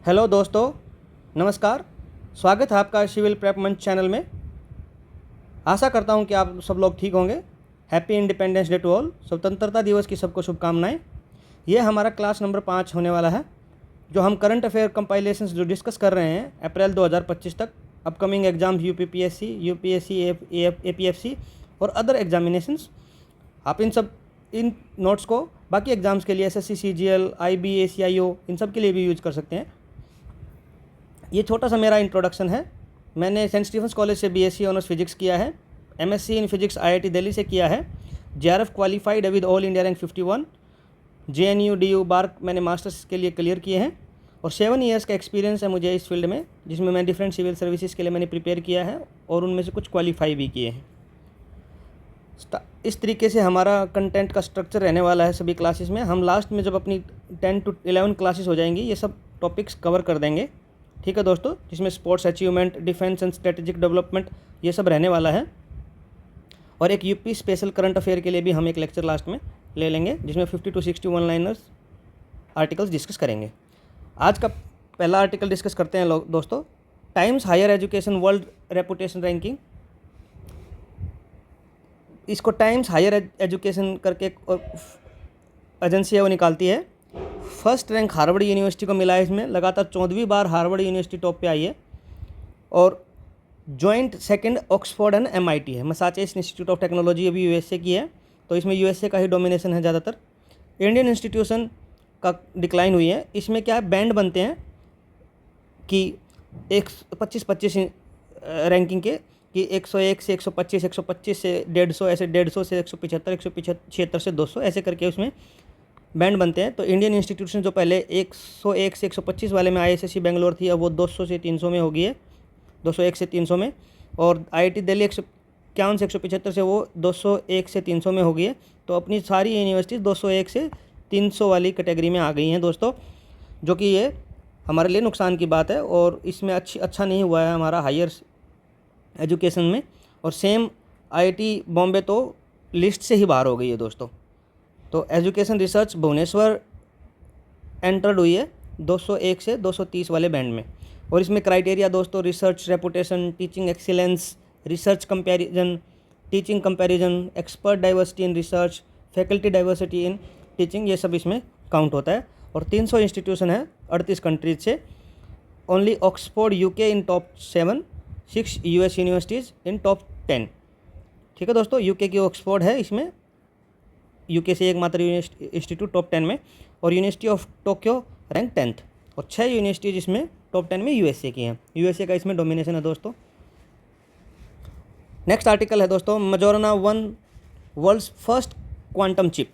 Hello दोस्तों, नमस्कार। स्वागत है आपका सिविल प्रेप मंच चैनल में। आशा करता हूं कि आप सब लोग ठीक होंगे। Happy independence day to all. स्वतंत्रता दिवस की सबको शुभकामनाएं। ये हमारा क्लास नंबर 5 होने वाला है, जो हम करंट अफेयर कंपाइलेशंस जो डिस्कस कर रहे हैं अप्रैल 2025 तक, upcoming exams UPPSC, UPSC, APFC और अदर एग्जामिनेशंस। आप इन नोट्स को बाकी एग्जाम्स के लिए एसएससी, सीजीएल, आईबी, एसीआईओ, इन सब के लिए भी यूज कर सकते हैं। ये छोटा सा मेरा इंट्रोडक्शन है। मैंने सेंट स्टीफेंस कॉलेज से बीएससी ऑनर्स फिजिक्स किया है, MSc in physics IIT Delhi से किया है, JRF qualified with all India rank 51, JNU DU बार मैंने मास्टर्स के लिए क्लियर किए हैं और 7 ईयर्स का एक्सपीरियंस है मुझे इस फील्ड में, जिसमें मैं डिफरेंट सिविल सर्विसेज के लिए मैंने प्रिपेयर किया है और उनमें से कुछ क्वालिफाई भी किए हैं। इस तरीके से हमारा कंटेंट का स्ट्रक्चर रहने वाला है सभी क्लासेस में। हम लास्ट में जब अपनी 10 to 11 क्लासेस हो जाएंगी, ये सब टॉपिक्स कवर कर देंगे। ठीक है दोस्तों, जिसमें sports achievement, defence and strategic development, ये सब रहने वाला है। और एक यूपी स्पेशल करंट अफेयर के लिए भी हम एक लेक्चर लास्ट में ले लेंगे, जिसमें 50 to 60 one liners articles discuss करेंगे। आज का पहला आर्टिकल डिस्कस करते हैं दोस्तों। Times Higher Education World Reputation Ranking. इसको टाइम्स हायर एजुकेशन करके एजेंसी है वो निकालती है। फर्स्ट रैंक हार्वर्ड यूनिवर्सिटी को मिला है इसमें, लगातार 14वीं बार हार्वर्ड यूनिवर्सिटी टॉप पे आई है। और joint second Oxford and MIT है। मैसाचुसेट्स इंस्टीट्यूट ऑफ टेक्नोलॉजी अभी यूएसए की है, तो इसमें यूएसए का ही डोमिनेशन है ज़्यादातर। इंडियन इंस्टीट्यूशन का डिक्लाइन हुई है। इसमें क्या है, बैंड बनते हैं कि 25 रैंकिंग के, कि 101 से 125, 125 से 150, ऐसे 150 से 175, 175 से 200, ऐसे करके उसमें बैंड बनते हैं। तो इंडियन इंस्टीट्यूशन जो पहले 101 से 125 वाले में आईएसएससी बेंगलोर थी, अब वो 200 से 300 में हो गई है, 201 से 300 में। और आईआईटी दिल्ली 151 से 175 से वो 201 से 300 में हो गई है। तो अपनी सारी यूनिवर्सिटीज़ 201 से 300 वाली कैटेगरी में आ गई हैं दोस्तों, जो कि ये हमारे लिए नुकसान की बात है। और इसमें अच्छा नहीं हुआ है हमारा हायर एजुकेशन में। और सेम आईआईटी बॉम्बे तो लिस्ट से ही बाहर हो गई है दोस्तों। तो एजुकेशन रिसर्च भुवनेश्वर एंटर्ड हुई है 201 से 230 वाले बैंड में। और इसमें क्राइटेरिया दोस्तों, research reputation, teaching excellence, research comparison, teaching comparison, expert diversity in research, faculty diversity in teaching, ये सब इसमें काउंट होता है। और 300 इंस्टीट्यूशन है 38 कंट्रीज से। ओनली ऑक्सफोर्ड यूके इन टॉप 7, 6 यूएस यूनिवर्सिटीज़ इन टॉप 10। ठीक है दोस्तों, यूके की ऑक्सफोर्ड है इसमें, यूके से एकमात्र इंस्टीट्यूट टॉप 10 में। और university of Tokyo rank 10th। और 6 यूनिवर्सिटीज़ इसमें टॉप 10 में यूएसए की हैं। यूएसए का इसमें डोमिनेशन है दोस्तों। नेक्स्ट आर्टिकल है दोस्तों, मजोरना 1 वर्ल्ड्स फर्स्ट क्वांटम चिप।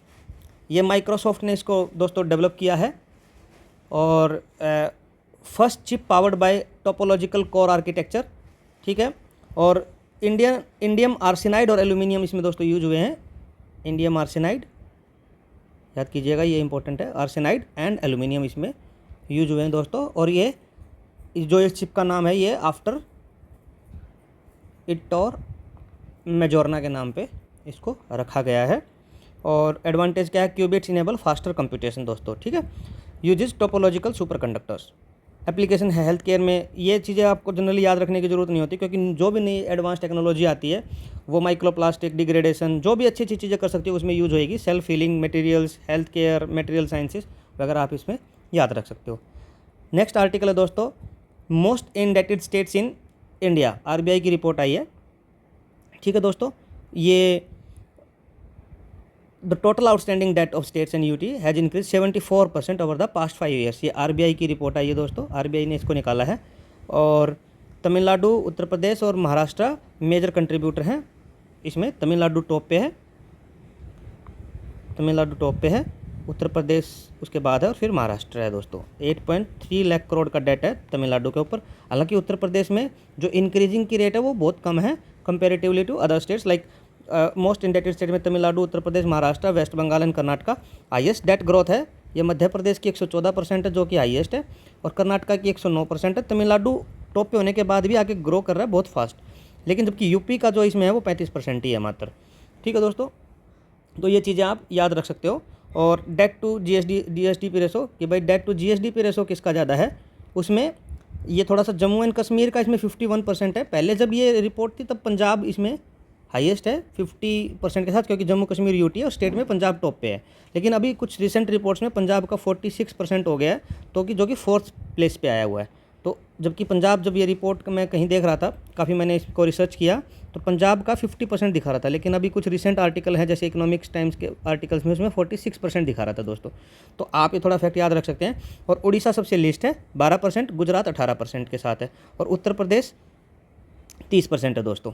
ये माइक्रोसॉफ्ट ने इसको दोस्तों डेवलप किया है। और first chip powered by topological core architecture. ठीक है। और इंडियम आर्सेनाइड और एल्यूमिनियम इसमें दोस्तों यूज हुए हैं। इंडियम आर्सेनाइड, याद कीजिएगा, ये इंपॉर्टेंट है। आर्सेनाइड एंड एल्यूमिनियम इसमें यूज हुए हैं दोस्तों। और ये जो इस चिप का नाम है, ये आफ्टर इटोर मेजोरना के नाम पे इसको रखा गया है। और एडवांटेज क्या है, क्यूबिट्स इनेबल फास्टर कंप्यूटेशन दोस्तों। ठीक है। Uses topological super conductors. Application है हेल्थ केयर में। ये चीज़ें आपको जनरली याद रखने की ज़रूरत नहीं होती, क्योंकि जो भी नई एडवांस टेक्नोलॉजी आती है वो माइक्रोप्लास्टिक डिग्रेडेशन, जो भी अच्छी अच्छी चीज़ें कर सकती है उसमें यूज होएगी। Self healing materials, health care, material sciences वगैरह आप इसमें याद रख सकते हो। नेक्स्ट आर्टिकल है दोस्तों, most indebted states in India. RBI की रिपोर्ट आई है। ठीक है दोस्तों, ये the total outstanding date of states and UT has increase 74% over the past 5 years. ये आरबीआई की रिपोर्ट आई है दोस्तों, आरबीआई ने इसको निकाला है। और तमिलनाडु, उत्तर प्रदेश और महाराष्ट्र मेजर कंट्रीब्यूटर हैं इसमें। तमिलनाडु टॉप पे है, उत्तर प्रदेश उसके बाद है और फिर महाराष्ट्र है दोस्तों। 8.3 लाख करोड़ का डेट है तमिलनाडु के ऊपर। हालांकि उत्तर प्रदेश में जो इंक्रीजिंग की रेट है वो बहुत कम है comparatively to other states. Like most indebted state में Tamil Nadu, Uttar Pradesh, Maharashtra, west Bengal and Karnataka. Highest debt growth है ये मध्य प्रदेश की 114% है, जो कि हाईएस्ट है। और कर्नाटका की 109% है। तमिलनाडु टॉप पे होने के बाद भी आगे ग्रो कर रहा है बहुत फास्ट। लेकिन जबकि यूपी का जो इसमें है वो 35% ही है मात्र। ठीक है दोस्तों, तो ये चीज़ें आप याद रख सकते हो। और डेट टू जीएसडीपी रेशो, कि भाई डेट टू जीएसडीपी रेशो किसका ज़्यादा है, उसमें ये थोड़ा सा जम्मू एंड कश्मीर का इसमें 51% है। पहले जब ये रिपोर्ट थी तब पंजाब इसमें हाईएस्ट है 50% के साथ, क्योंकि जम्मू कश्मीर यूटी है और स्टेट में पंजाब टॉप पे है। लेकिन अभी कुछ रिसेंट रिपोर्ट्स में पंजाब का 46% हो गया है, तो कि जो कि 4th प्लेस पे आया हुआ है। तो जबकि पंजाब, जब ये रिपोर्ट मैं कहीं देख रहा था, काफ़ी मैंने इसको रिसर्च किया, तो पंजाब का 50% दिखा रहा था। लेकिन अभी कुछ रिसेंट आर्टिकल है जैसे इकोनॉमिक्स टाइम्स के आर्टिकल्स में, उसमें 46% दिखा रहा था दोस्तों। तो आप ये थोड़ा फैक्ट याद रख सकते हैं। और उड़ीसा सबसे लिस्ट है 12%, गुजरात 18% के साथ है, और उत्तर प्रदेश 30% है दोस्तों।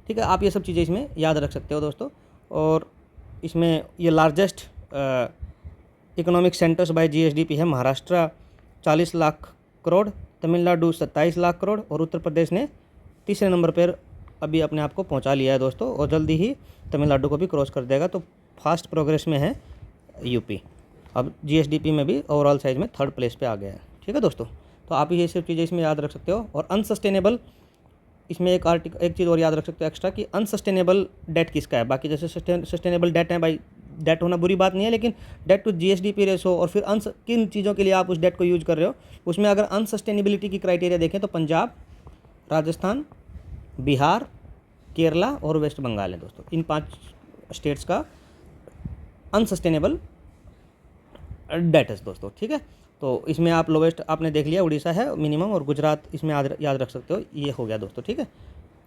ठीक है, आप ये सब चीज़ें इसमें याद रख सकते हो दोस्तों। और इसमें ये largest economic centres by GSDP है। महाराष्ट्र 40 लाख करोड़, तमिलनाडु 27 लाख करोड़, और उत्तर प्रदेश ने तीसरे नंबर पर अभी अपने आप को पहुंचा लिया है दोस्तों, और जल्दी ही तमिलनाडु को भी क्रॉस कर देगा। तो फास्ट प्रोग्रेस में है यूपी, अब जीएसडीपी में भी ओवरऑल साइज में 3rd प्लेस पे आ गया है। ठीक है दोस्तों, तो आप ये सब चीज़ें इसमें याद रख सकते हो। और अनसस्टेनेबल, इसमें एक चीज़ और याद रख सकते हो एक्स्ट्रा, कि अनसस्टेनेबल डेट किसका है। बाकी जैसे सस्टेनेबल डेट है भाई, डेट होना बुरी बात नहीं है, लेकिन डेट टू जीएसडीपी रेशो और फिर किन चीज़ों के लिए आप उस डेट को यूज कर रहे हो, उसमें अगर अनसस्टेनेबिलिटी की क्राइटेरिया देखें तो पंजाब, राजस्थान, बिहार, केरला और वेस्ट बंगाल है दोस्तों। इन 5 स्टेट्स का अनसस्टेनेबल डेट है दोस्तों। ठीक है, तो इसमें आप लोवेस्ट आपने देख लिया उड़ीसा है मिनिमम, और गुजरात इसमें याद रख सकते हो, ये हो गया दोस्तों। ठीक है,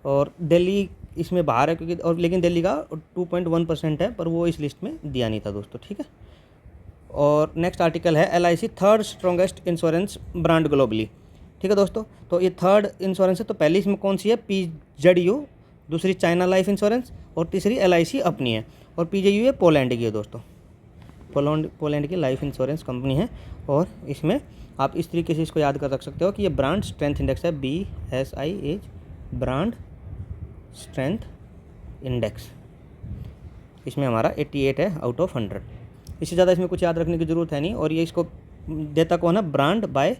और दिल्ली इसमें बाहर है क्योंकि, और लेकिन दिल्ली का 2.1% है, पर वो इस लिस्ट में दिया नहीं था दोस्तों। ठीक है, और नेक्स्ट आर्टिकल है LIC 3rd strongest insurance brand globally. ठीक है दोस्तों, तो ये 3rd इंश्योरेंस है। तो पहली इसमें कौन सी है, PZU, दूसरी चाइना लाइफ इंश्योरेंस, और तीसरी LIC अपनी है, और PZU है पोलैंड की है दोस्तों। पोलैंड की लाइफ इंश्योरेंस कंपनी है। और इसमें आप इस तरीके से इसको याद कर रख सकते हो कि ये ब्रांड स्ट्रेंथ इंडेक्स है, BSI ब्रांड स्ट्रेंथ इंडेक्स। इसमें हमारा 88 है आउट ऑफ 100। इससे ज़्यादा इसमें कुछ याद रखने की ज़रूरत है नहीं। और ये इसको देता कौन है, ब्रांड बाय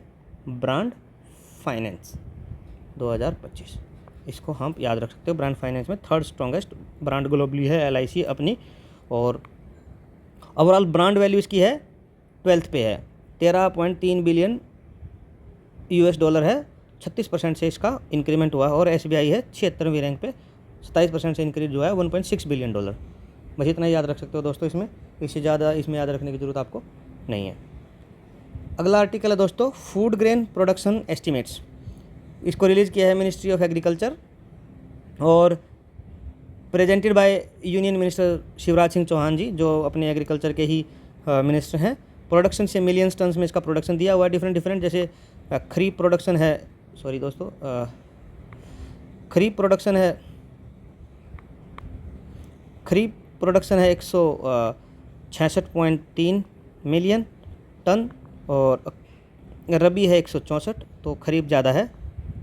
ब्रांड फाइनेंस 2025, इसको हम याद रख सकते हो। ब्रांड फाइनेंस में 3rd स्ट्रॉन्गेस्ट ब्रांड ग्लोबली है LIC अपनी। और ओवरऑल ब्रांड वैल्यू इसकी है 12th पे है, 13.3 बिलियन $, है। 36% से इसका इंक्रीमेंट हुआ है। और SBI है 76वें रैंक पे, 27% से इंक्रीज हुआ है, $1.6 बिलियन। बस इतना ही याद रख सकते हो दोस्तों इसमें, इससे ज़्यादा इसमें याद रखने की ज़रूरत आपको नहीं है। अगला आर्टिकल है दोस्तों, फूड ग्रेन प्रोडक्शन एस्टिमेट्स। इसको रिलीज़ किया है मिनिस्ट्री ऑफ एग्रीकल्चर और presented by union minister Shivraj Singh Chouhan ji, जो अपने एग्रीकल्चर के ही मिनिस्टर हैं। प्रोडक्शन से मिलियंस टन्स में इसका प्रोडक्शन दिया हुआ है, डिफरेंट। जैसे खरीफ प्रोडक्शन है, सॉरी दोस्तों, खरीफ प्रोडक्शन है 166.3 मिलियन टन, और रबी है 164, तो खरीफ ज़्यादा है।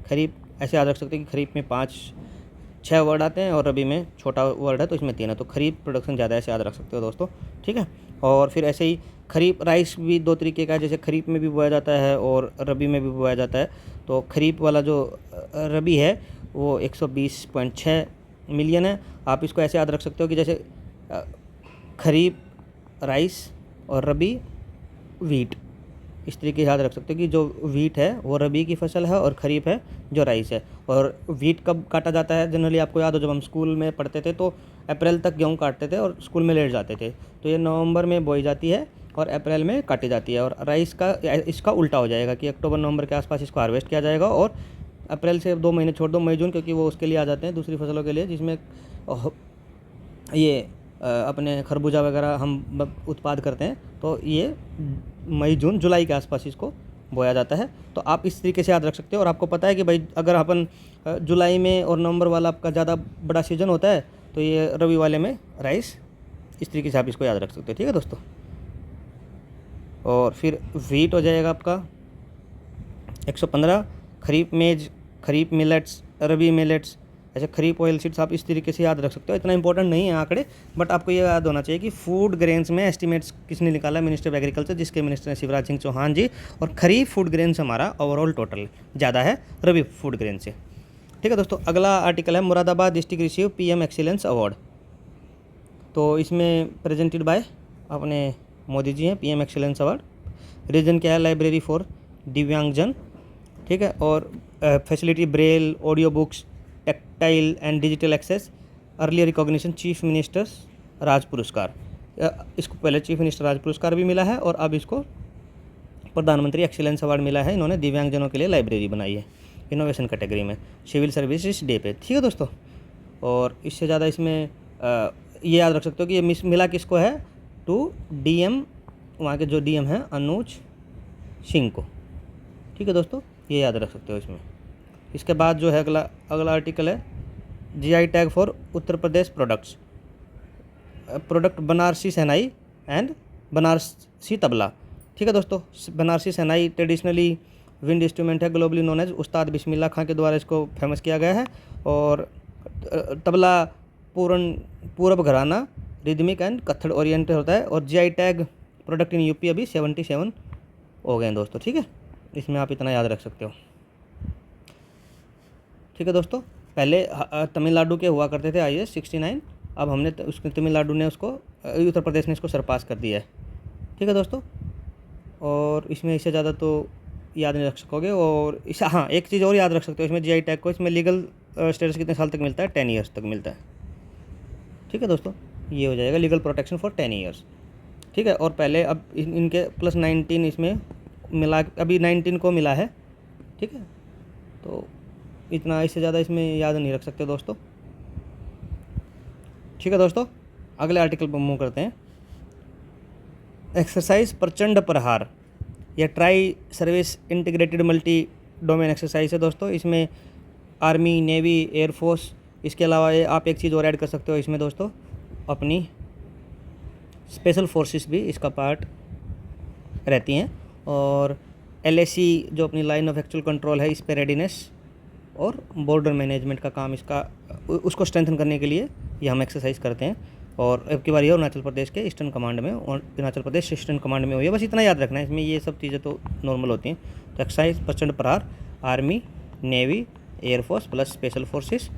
खरीफ ऐसे याद रख सकते हैं कि खरीफ में 5-6 वर्ड आते हैं और रबी में छोटा वर्ड है, तो इसमें 3 है, तो खरीफ प्रोडक्शन ज़्यादा है, ऐसे याद रख सकते हो दोस्तों। ठीक है, और फिर ऐसे ही खरीफ राइस भी 2 तरीके का है, जैसे खरीफ में भी बोया जाता है और रबी में भी बोया जाता है। तो खरीफ वाला जो रबी है वो 120.6 मिलियन है। आप इसको ऐसे याद रख सकते हो कि जैसे खरीफ राइस और रबी वीट, इस तरीके से याद रख सकते हो कि जो वीट है वो रबी की फसल है और खरीफ है जो राइस है। और वीट कब काटा जाता है, जनरली आपको याद हो, जब हम स्कूल में पढ़ते थे तो अप्रैल तक गेहूँ काटते थे और स्कूल में लेट जाते थे। तो ये नवंबर में बोई जाती है और अप्रैल में काटी जाती है। और राइस का इसका उल्टा हो जाएगा कि अक्टूबर नवंबर के आसपास इसको हार्वेस्ट किया जाएगा, और अप्रैल से 2 महीने छोड़ दो, मई जून, क्योंकि वो उसके लिए आ जाते हैं दूसरी फसलों के लिए, जिसमें ये अपने खरबूजा वगैरह हम उत्पाद करते हैं। तो ये मई जून जुलाई के आसपास इसको बोया जाता है। तो आप इस तरीके से याद रख सकते हो। और आपको पता है कि भाई अगर अपन जुलाई में और नवंबर वाला आपका ज़्यादा बड़ा सीजन होता है, तो ये रबी वाले में राइस, इस तरीके से आप इसको याद रख सकते हो। ठीक है दोस्तों, और फिर वीट हो जाएगा आपका 115, खरीफ मेज, खरीफ मिलेट्स, रबी मिलेट्स, ऐसे खरीफ ऑयल सीड्स आप इस तरीके से याद रख सकते हो। इतना इंपॉर्टेंट नहीं है आंकड़े, बट आपको ये याद होना चाहिए कि फूड ग्रेन्स में एस्टिमेट्स किसने निकाला, मिनिस्टर ऑफ एग्रीकल्चर, जिसके मिनिस्टर हैं शिवराज सिंह चौहान जी। और खरीफ फूड ग्रेन्स हमारा ओवरऑल टोटल ज़्यादा है रबी फूड ग्रेन से। ठीक है दोस्तों, अगला आर्टिकल है Moradabad district receive PM excellence award. तो इसमें प्रेजेंटेड बाय अपने मोदी जी हैं PM एक्सीलेंस अवार्ड। रीजन क्या है, लाइब्रेरी फॉर दिव्यांगजन ठीक है। और facility braille, audio books, tactile and digital access, early recognition chief minister's Raj Puraskar. इसको पहले चीफ मिनिस्टर राज पुरस्कार भी मिला है और अब इसको प्रधानमंत्री एक्सीलेंस अवार्ड मिला है। इन्होंने दिव्यांगजनों के लिए लाइब्रेरी बनाई है इनोवेशन कैटेगरी में, सिविल सर्विसेज डे पे। ठीक है दोस्तों। और इससे ज़्यादा इसमें ये याद रख सकते हो कि ये मिला किसको है, टू डीएम, वहाँ के जो डीएम हैं अनुज सिंह को। ठीक है दोस्तों, ये याद रख सकते हो इसमें। इसके बाद जो है अगला आर्टिकल है GI tag for Uttar Pradesh product Banarasi shehnai and Banarasi tabla. ठीक है दोस्तों, बनारसी शहनाई ट्रेडिशनली विंड इंस्ट्रूमेंट है, ग्लोबली नोन एज उस्ताद बिस्मिल्लाह खां के द्वारा इसको फेमस किया गया है। और तबला पूरब घराना, रिदमिक एंड कत्थड़ ओरिएंटेड होता है। और GI tag product in UP अभी 77 हो गए हैं दोस्तों। ठीक है, इसमें आप इतना याद रख सकते हो। ठीक है दोस्तों, पहले तमिलनाडु के हुआ करते थे IAS 69, अब हमने उसके तमिलनाडु ने उसको, उत्तर प्रदेश ने इसको सरपास कर दिया है। ठीक है दोस्तों, और इसमें इससे ज़्यादा तो याद नहीं रख सकोगे। और हाँ, एक चीज़ और याद रख सकते हो इसमें जीआई टैग को, इसमें लीगल स्टेटस कितने साल तक मिलता है, 10 ईयर्स तक मिलता है। ठीक है दोस्तों, ये हो जाएगा लीगल प्रोटेक्शन फॉर 10 ईयर्स। ठीक है, और पहले अब इनके प्लस 19 इसमें मिला, अभी 19 को मिला है। ठीक है, तो इतना, इससे ज़्यादा इसमें याद नहीं रख सकते दोस्तों। ठीक है दोस्तों, अगले आर्टिकल पर मूव करते हैं। एक्सरसाइज प्रचंड प्रहार, यह tri service integrated multi domain exercise है दोस्तों। इसमें आर्मी, नेवी, एयरफोर्स, इसके अलावा आप एक चीज़ और ऐड कर सकते हो इसमें दोस्तों, अपनी स्पेशल फोर्सेस भी इसका पार्ट रहती हैं। और LAC जो अपनी लाइन ऑफ एक्चुअल कंट्रोल है, इस पर रेडीनेस और बॉर्डर मैनेजमेंट का काम इसका, उसको स्ट्रेंथन करने के लिए ये हम एक्सरसाइज करते हैं। और अब की बार ये अरुणाचल प्रदेश के ईस्टर्न कमांड में, और अरुणाचल प्रदेश ईस्टर्न कमांड में हुई है। बस इतना याद रखना है, इसमें ये सब चीज़ें तो नॉर्मल होती हैं। तो एक्सरसाइज प्रचंड प्रहार, army, navy, air force plus special forces,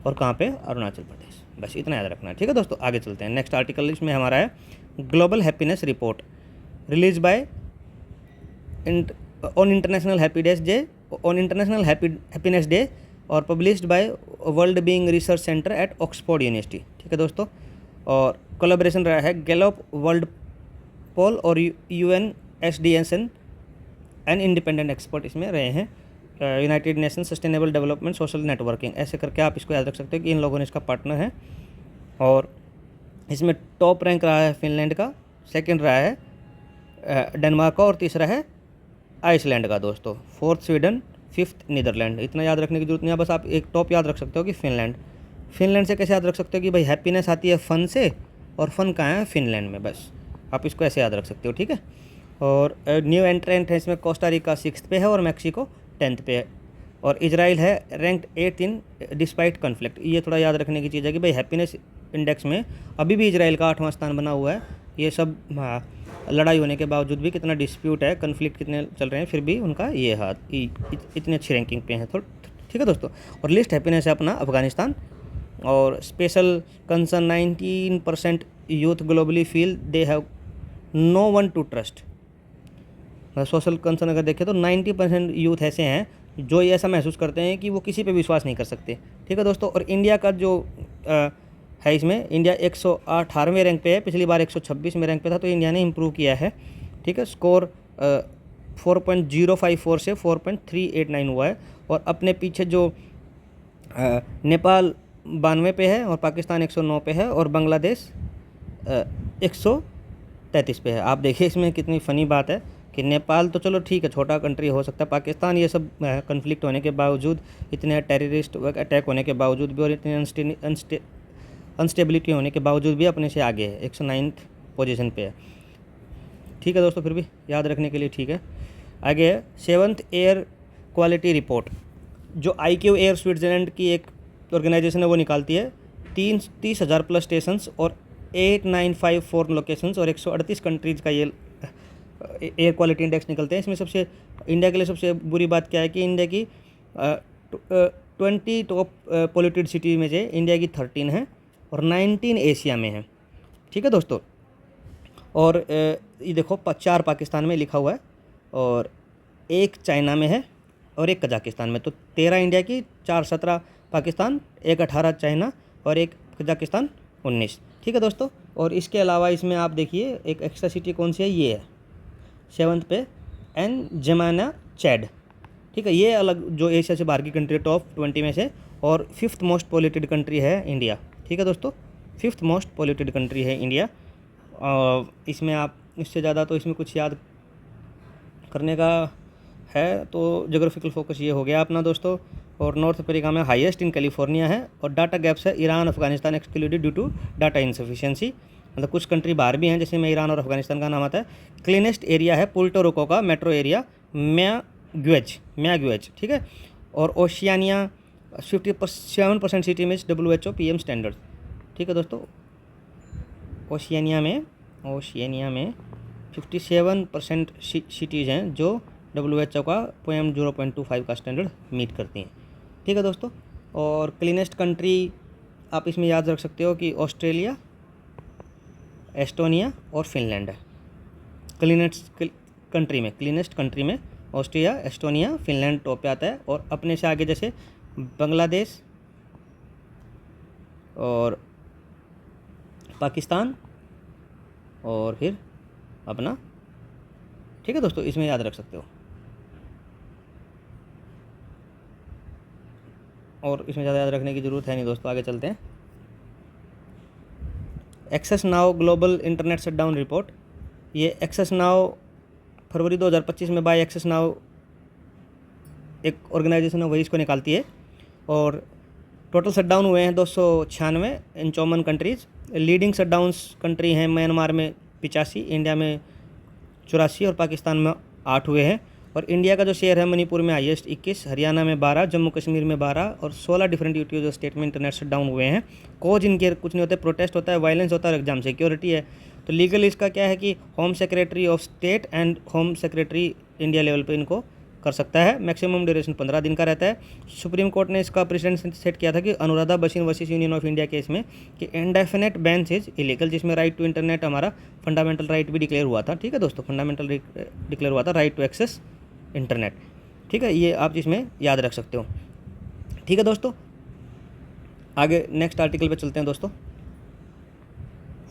और कहाँ पे, अरुणाचल प्रदेश। बस इतना याद रखना है। ठीक है दोस्तों, आगे चलते हैं। नेक्स्ट आर्टिकल इसमें हमारा है global happiness report, release by on international happiness day और published by world being research centre at Oxford university. ठीक है दोस्तों, और कोलैबोरेशन रहा है गैलप, वर्ल्ड पोल और UNSDSN एंड इंडिपेंडेंट एक्सपर्ट इसमें रहे हैं। United nation sustainable development social networking, ऐसे करके आप इसको याद रख सकते हो कि इन लोगों ने इसका पार्टनर है। और इसमें टॉप रैंक रहा है फिनलैंड का, सेकंड रहा है डेनमार्क का, और तीसरा है आइसलैंड का दोस्तों, फोर्थ स्वीडन, फिफ्थ नीदरलैंड। इतना याद रखने की जरूरत नहीं है, बस आप एक टॉप याद रख सकते हो कि फिनलैंड से कैसे याद रख सकते हो कि भाई हैप्पीनेस आती है फन से, और फन कहाँ है, फिनलैंड में। बस आप इसको ऐसे याद रख सकते हो। ठीक है, और न्यू एंट्रेंट है इसमें कोस्टा रिका 6th पे है और मैक्सिको 10th पे है। और इजराइल है रैंक्ड 8th इन डिस्पाइट कन्फ्लिक्ट। ये थोड़ा याद रखने की चीज़ है कि भाई हैप्पीनेस इंडेक्स में अभी भी इजराइल का 8वां स्थान बना हुआ है। ये सब लड़ाई होने के बावजूद भी, कितना डिस्प्यूट है, कन्फ्लिक्ट कितने चल रहे हैं, फिर भी उनका ये हाथ इतनी अच्छी रैंकिंग पे है। ठीक है दोस्तों, और लिस्ट हैप्पीनेस है अपना अफगानिस्तान। और special concern 19% youth globally feel they have no one to trust. Social concern अगर देखें तो 90% यूथ ऐसे हैं जो ये ऐसा महसूस करते हैं कि वो किसी पे विश्वास नहीं कर सकते। ठीक है दोस्तों, और इंडिया का जो है, इसमें इंडिया 118वें रैंक पे है, पिछली बार 126वें रैंक पे था, तो इंडिया ने इम्प्रूव किया है। ठीक है, स्कोर 4.054 से 4.389 हुआ है। और अपने पीछे जो नेपाल 92 पे है, और पाकिस्तान 109 पे है, और बांग्लादेश 133 पे है। आप देखिए इसमें कितनी फ़नी बात है कि नेपाल तो चलो ठीक है, छोटा कंट्री हो सकता है, पाकिस्तान ये सब कन्फ्लिक्ट होने के बावजूद, इतने टेररिस्ट अटैक होने के बावजूद भी, और इतनी अनस्टेबिलिटी होने के बावजूद भी अपने से आगे है, 109th पोजीशन पे है। ठीक है दोस्तों, फिर भी याद रखने के लिए ठीक है। आगे है 7th एयर क्वालिटी रिपोर्ट, जो IQ एयर स्विट्ज़रलैंड की एक ऑर्गेनाइजेशन है वो निकालती है। 30,000 प्लस स्टेशंस और 8954 लोकेशंस और 138 कंट्रीज़ का ये एयर क्वालिटी इंडेक्स निकलते हैं। इसमें सबसे इंडिया के लिए सबसे बुरी बात क्या है कि इंडिया की 20 टॉप पोल्यूटेड सिटी में से इंडिया की 13 है और 19 एशिया में है। ठीक है दोस्तों, और ये देखो 4 पाकिस्तान में लिखा हुआ है और 1 चाइना में है और 1 कजाकिस्तान में। तो 13 इंडिया की, 4 17 पाकिस्तान, 1 18 चाइना और 1 कजाकिस्तान 19। ठीक है दोस्तों। और इसके अलावा इसमें आप देखिए एक एक्स्ट्रा सिटी कौन सी है, ये है 7th पे एनजमाना चैड। ठीक है, ये अलग जो एशिया से बाहर की कंट्री टॉप 20 में से। और 5th मोस्ट पॉल्यूटेड कंट्री है इंडिया। ठीक है दोस्तों, 5th मोस्ट पॉल्यूटेड कंट्री है इंडिया। इसमें आप इससे ज़्यादा तो इसमें कुछ याद करने का है तो जोग्राफिकल फोकस ये हो गया अपना दोस्तों। और नॉर्थ अफ्रीका में हाईएस्ट इन कैलिफोर्निया है। और डाटा गैप्स है Iran Afghanistan excluded due to data insufficiency, मतलब कुछ कंट्री बाहर भी हैं जैसे में ईरान और अफगानिस्तान का नाम आता है। क्लीनेस्ट एरिया है पुर्टो रिको का मेट्रो एरिया म्याग्वेज। ठीक है। और ओशियानिया 57% सिटी में WHO PM स्टैंडर्ड। ठीक है दोस्तों, ओशियानिया में 57% सिटीज़ हैं जो WHO का PM 0.25 का स्टैंडर्ड मीट करती हैं। ठीक है दोस्तों। और क्लीनेस्ट कंट्री आप इसमें याद रख सकते हो कि ऑस्ट्रेलिया, एस्टोनिया और फिनलैंड है। क्लीनेस्ट कंट्री में ऑस्ट्रिया, एस्टोनिया, फिनलैंड टॉप पे आता है। और अपने से आगे जैसे बांग्लादेश और पाकिस्तान और फिर अपना। ठीक है दोस्तों, इसमें याद रख सकते हो। और इसमें ज़्यादा याद रखने की ज़रूरत है नहीं दोस्तों, आगे चलते हैं। Access Now global internet shutdown report. ये एक्सेस नाउ फरवरी 2025 में बाय एक्सेस नाउ एक ऑर्गेनाइजेशन है, वही इसको निकालती है। और टोटल शटडाउन हुए हैं 296 इन 54 कंट्रीज़। लीडिंग शटडाउन्स कंट्री हैं म्यांमार में 85, इंडिया में 84 और पाकिस्तान में 8 हुए हैं। और इंडिया का जो शेयर है मणिपुर में हाईएस्ट 21, हरियाणा में 12, जम्मू कश्मीर में 12 और 16 डिफरेंट यूटीज और स्टेट में इंटरनेट शटडाउन हुए हैं। कॉज इनके कुछ नहीं होते, प्रोटेस्ट होता है, वायलेंस होता है और एग्जाम सिक्योरिटी है। तो लीगल इसका क्या है कि home secretary of state and home secretary India level पे इनको कर सकता है। मैक्सिमम ड्यूरेशन 15 दिन का रहता है। सुप्रीम कोर्ट ने इसका प्रेसिडेंट सेट किया था कि Anuradha Bashir versus union of India case में कि इंडेफिनेट बैन इज इलीगल, जिसमें राइट टू इंटरनेट हमारा फंडामेंटल राइट भी डिक्लेयर हुआ था। ठीक है दोस्तों, फंडामेंटल डिक्लेयर हुआ था राइट टू एक्सेस इंटरनेट। ठीक है, ये आप इसमें याद रख सकते हो। ठीक है दोस्तों, आगे नेक्स्ट आर्टिकल पे चलते हैं दोस्तों।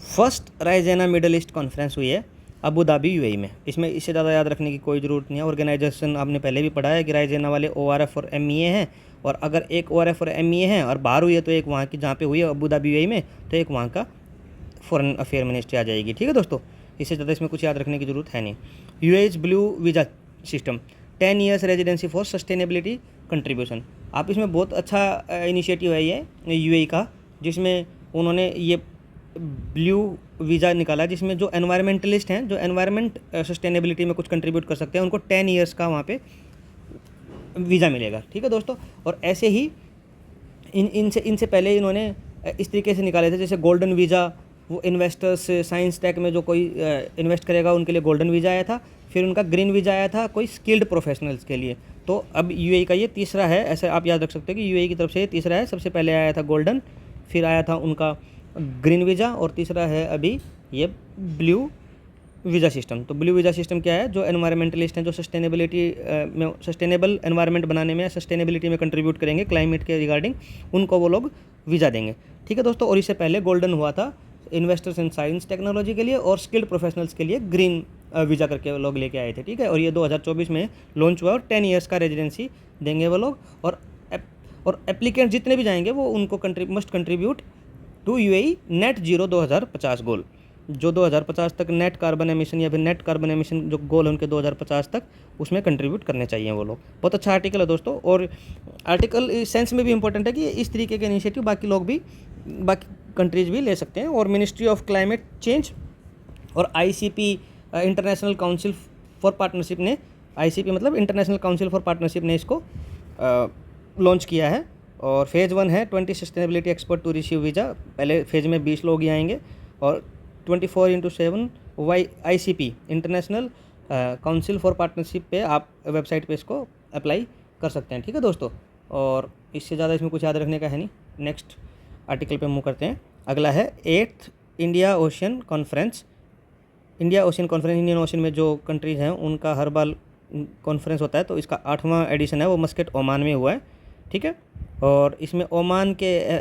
फर्स्ट राइजेना मिडल ईस्ट कॉन्फ्रेंस हुई है अबू धाबी यूएई में। इसमें इससे ज़्यादा याद रखने की कोई ज़रूरत नहीं है। ऑर्गेनाइजेशन आपने पहले भी पढ़ा है कि राइजेना वाले ORF और MEA हैं। और अगर एक ORF और MEA है और बाहर हुई है तो एक वहाँ की जहाँ पे हुई है अबू धाबी यूएई में, तो एक वहाँ का फॉरेन अफेयर मिनिस्ट्री आ जाएगी। ठीक है दोस्तों, इससे ज़्यादा इसमें कुछ याद रखने की ज़रूरत है नहीं। UAE blue visa system 10 years residency for sustainability contribution. आप इसमें बहुत अच्छा इनिशिएटिव है ये यूएई का, जिसमें उन्होंने ये ब्लू वीज़ा निकाला, जिसमें जो एनवायरमेंटलिस्ट हैं, जो एनवायरमेंट सस्टेनेबिलिटी में कुछ कंट्रीब्यूट कर सकते हैं, उनको 10 years का वहाँ पे वीज़ा मिलेगा। ठीक है दोस्तों। और ऐसे ही इनसे पहले इन्होंने इस तरीके से निकाले थे, जैसे गोल्डन वीज़ा, वो इन्वेस्टर्स साइंस टेक में जो कोई इन्वेस्ट करेगा उनके लिए गोल्डन वीज़ा आया था। फिर उनका ग्रीन वीज़ा आया था कोई स्किल्ड प्रोफेशनल्स के लिए। तो अब यूएई का ये तीसरा है, ऐसे आप याद रख सकते हो कि यूएई की तरफ से ये तीसरा है। सबसे पहले आया था गोल्डन, फिर आया था उनका ग्रीन वीज़ा और तीसरा है अभी ये ब्लू वीज़ा सिस्टम। तो ब्लू वीज़ा सिस्टम क्या है, जो एनवायरमेंटलिस्ट हैं, जो सस्टेनेबिलिटी में सस्टेनेबल एनवायरनमेंट बनाने में, सस्टेनेबिलिटी में कंट्रीब्यूट करेंगे क्लाइमेट के रिगार्डिंग, उनको वो लोग वीज़ा देंगे। ठीक है दोस्तों। और इससे पहले गोल्डन हुआ था इन्वेस्टर्स इन साइंस टेक्नोलॉजी के लिए और स्किल्ड प्रोफेशनल्स के लिए ग्रीन वीज़ा करके लोग लेके आए थे। ठीक है। और ये 2024 में लॉन्च हुआ और 10 years का रेजिडेंसी देंगे वो लोग। और एप्लीकेंट जितने भी जाएंगे वो उनको must contribute to UAE net zero 2050 goal, जो 2050 तक नेट कार्बन एमिशन या फिर नेट कार्बन एमिशन जो गोल है उनके 2050 तक, उसमें कंट्रीब्यूट करने चाहिए वो लोग। बहुत अच्छा आर्टिकल है दोस्तों। और आर्टिकल इस सेंस में भी इंपॉर्टेंट है कि इस तरीके के इनिशिएटिव बाकी कंट्रीज़ भी ले सकते हैं। और मिनिस्ट्री ऑफ क्लाइमेट चेंज और ICP international council for partnership ने, ICP मतलब इंटरनेशनल काउंसिल फॉर पार्टनरशिप ने इसको लॉन्च किया है। और फेज़ 1 है 20 sustainability expert to receive visa. पहले फेज़ में 20 लोग ही आएंगे और 24/7 ICP international council for partnership पे आप वेबसाइट पे इसको अप्लाई कर सकते हैं। ठीक है दोस्तों। और इससे ज़्यादा इसमें कुछ याद रखने का है नहीं। नेक्स्ट आर्टिकल पे मूव करते हैं। अगला है 8th India ocean conference. Indian ocean में जो कंट्रीज़ हैं उनका हर बार कॉन्फ्रेंस होता है, तो इसका 8वां एडिशन है वो मस्कट ओमान में हुआ है, ठीक है। और इसमें ओमान के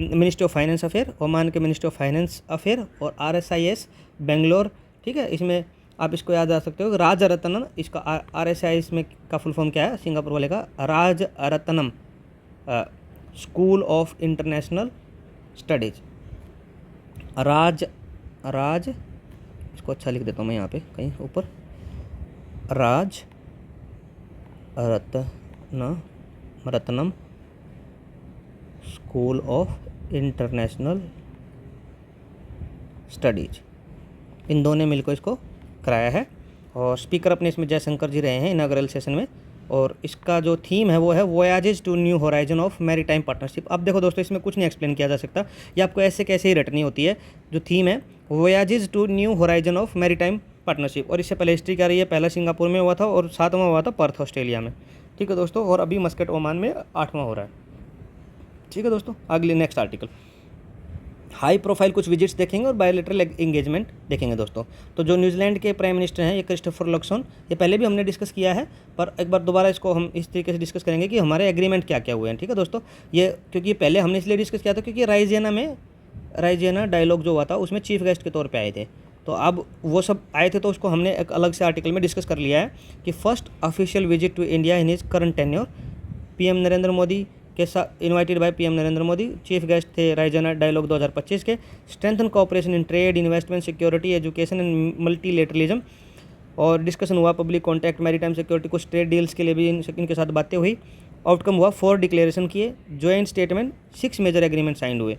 ministry of finance affair, Oman के मिनिस्ट्री ऑफ फाइनेंस अफेयर और RSIS बेंगलोर, ठीक है। इसमें आप इसको याद रख सकते हो राजरत्नम, इसका RSIS में का फुल फॉर्म क्या है सिंगापुर वाले का, Rajaratnam school of international studies. Raj इसको अच्छा लिख देता हूँ मैं यहाँ पे कहीं ऊपर, Ratnam school of international studies, इन दोनों ने मिलकर इसको कराया है। और स्पीकर अपने इसमें जयशंकर जी रहे हैं इनागरल सेशन में। और इसका जो थीम है वो है voyages to new horizon of maritime partnership. अब देखो दोस्तों, इसमें कुछ नहीं एक्सप्लेन किया जा सकता, ये आपको ऐसे कैसे ही रटनी होती है। जो थीम है voyages to new horizon of maritime partnership, और इससे पहले हिस्ट्री क्या रही है, पहला सिंगापुर में हुआ था और 7वां हुआ था पर्थ ऑस्ट्रेलिया में, ठीक है दोस्तों। और अभी मस्कट ओमान में 8वां हो रहा है, ठीक है दोस्तों। अगले नेक्स्ट आर्टिकल, हाई प्रोफाइल कुछ विजिट्स देखेंगे और बायोलेटरल एंगेजमेंट देखेंगे दोस्तों। तो जो न्यूजीलैंड के प्राइम मिनिस्टर हैं ये क्रिस्टोफर लक्सन, ये पहले भी हमने डिस्कस किया है, पर एक बार दोबारा इसको हम इस तरीके से डिस्कस करेंगे कि हमारे एग्रीमेंट क्या क्या हुए हैं, ठीक है दोस्तों। ये क्योंकि पहले हमने इसलिए डिस्कस किया था क्योंकि राइजियाना डायलॉग जो हुआ था उसमें चीफ गेस्ट के तौर पर आए थे, तो अब वो सब आए थे, तो उसको हमने एक अलग से आर्टिकल में डिस्कस कर लिया है कि first official visit to India in his current tenure, PM Narendra Modi के साथ invited by PM Narendra Modi, chief guest थे राइजियाना डायलॉग 2025 के, strengthen cooperation in trade, investment, security, education and multilateralism. और डिस्कशन हुआ पब्लिक कॉन्टैक्ट, मैरीटाइम सिक्योरिटी, कुछ ट्रेड डील्स के लिए भी इनके साथ बातें हुई। आउटकम हुआ 4 डिक्लेरेशन किए, joint statement, 6 major agreement sign हुए,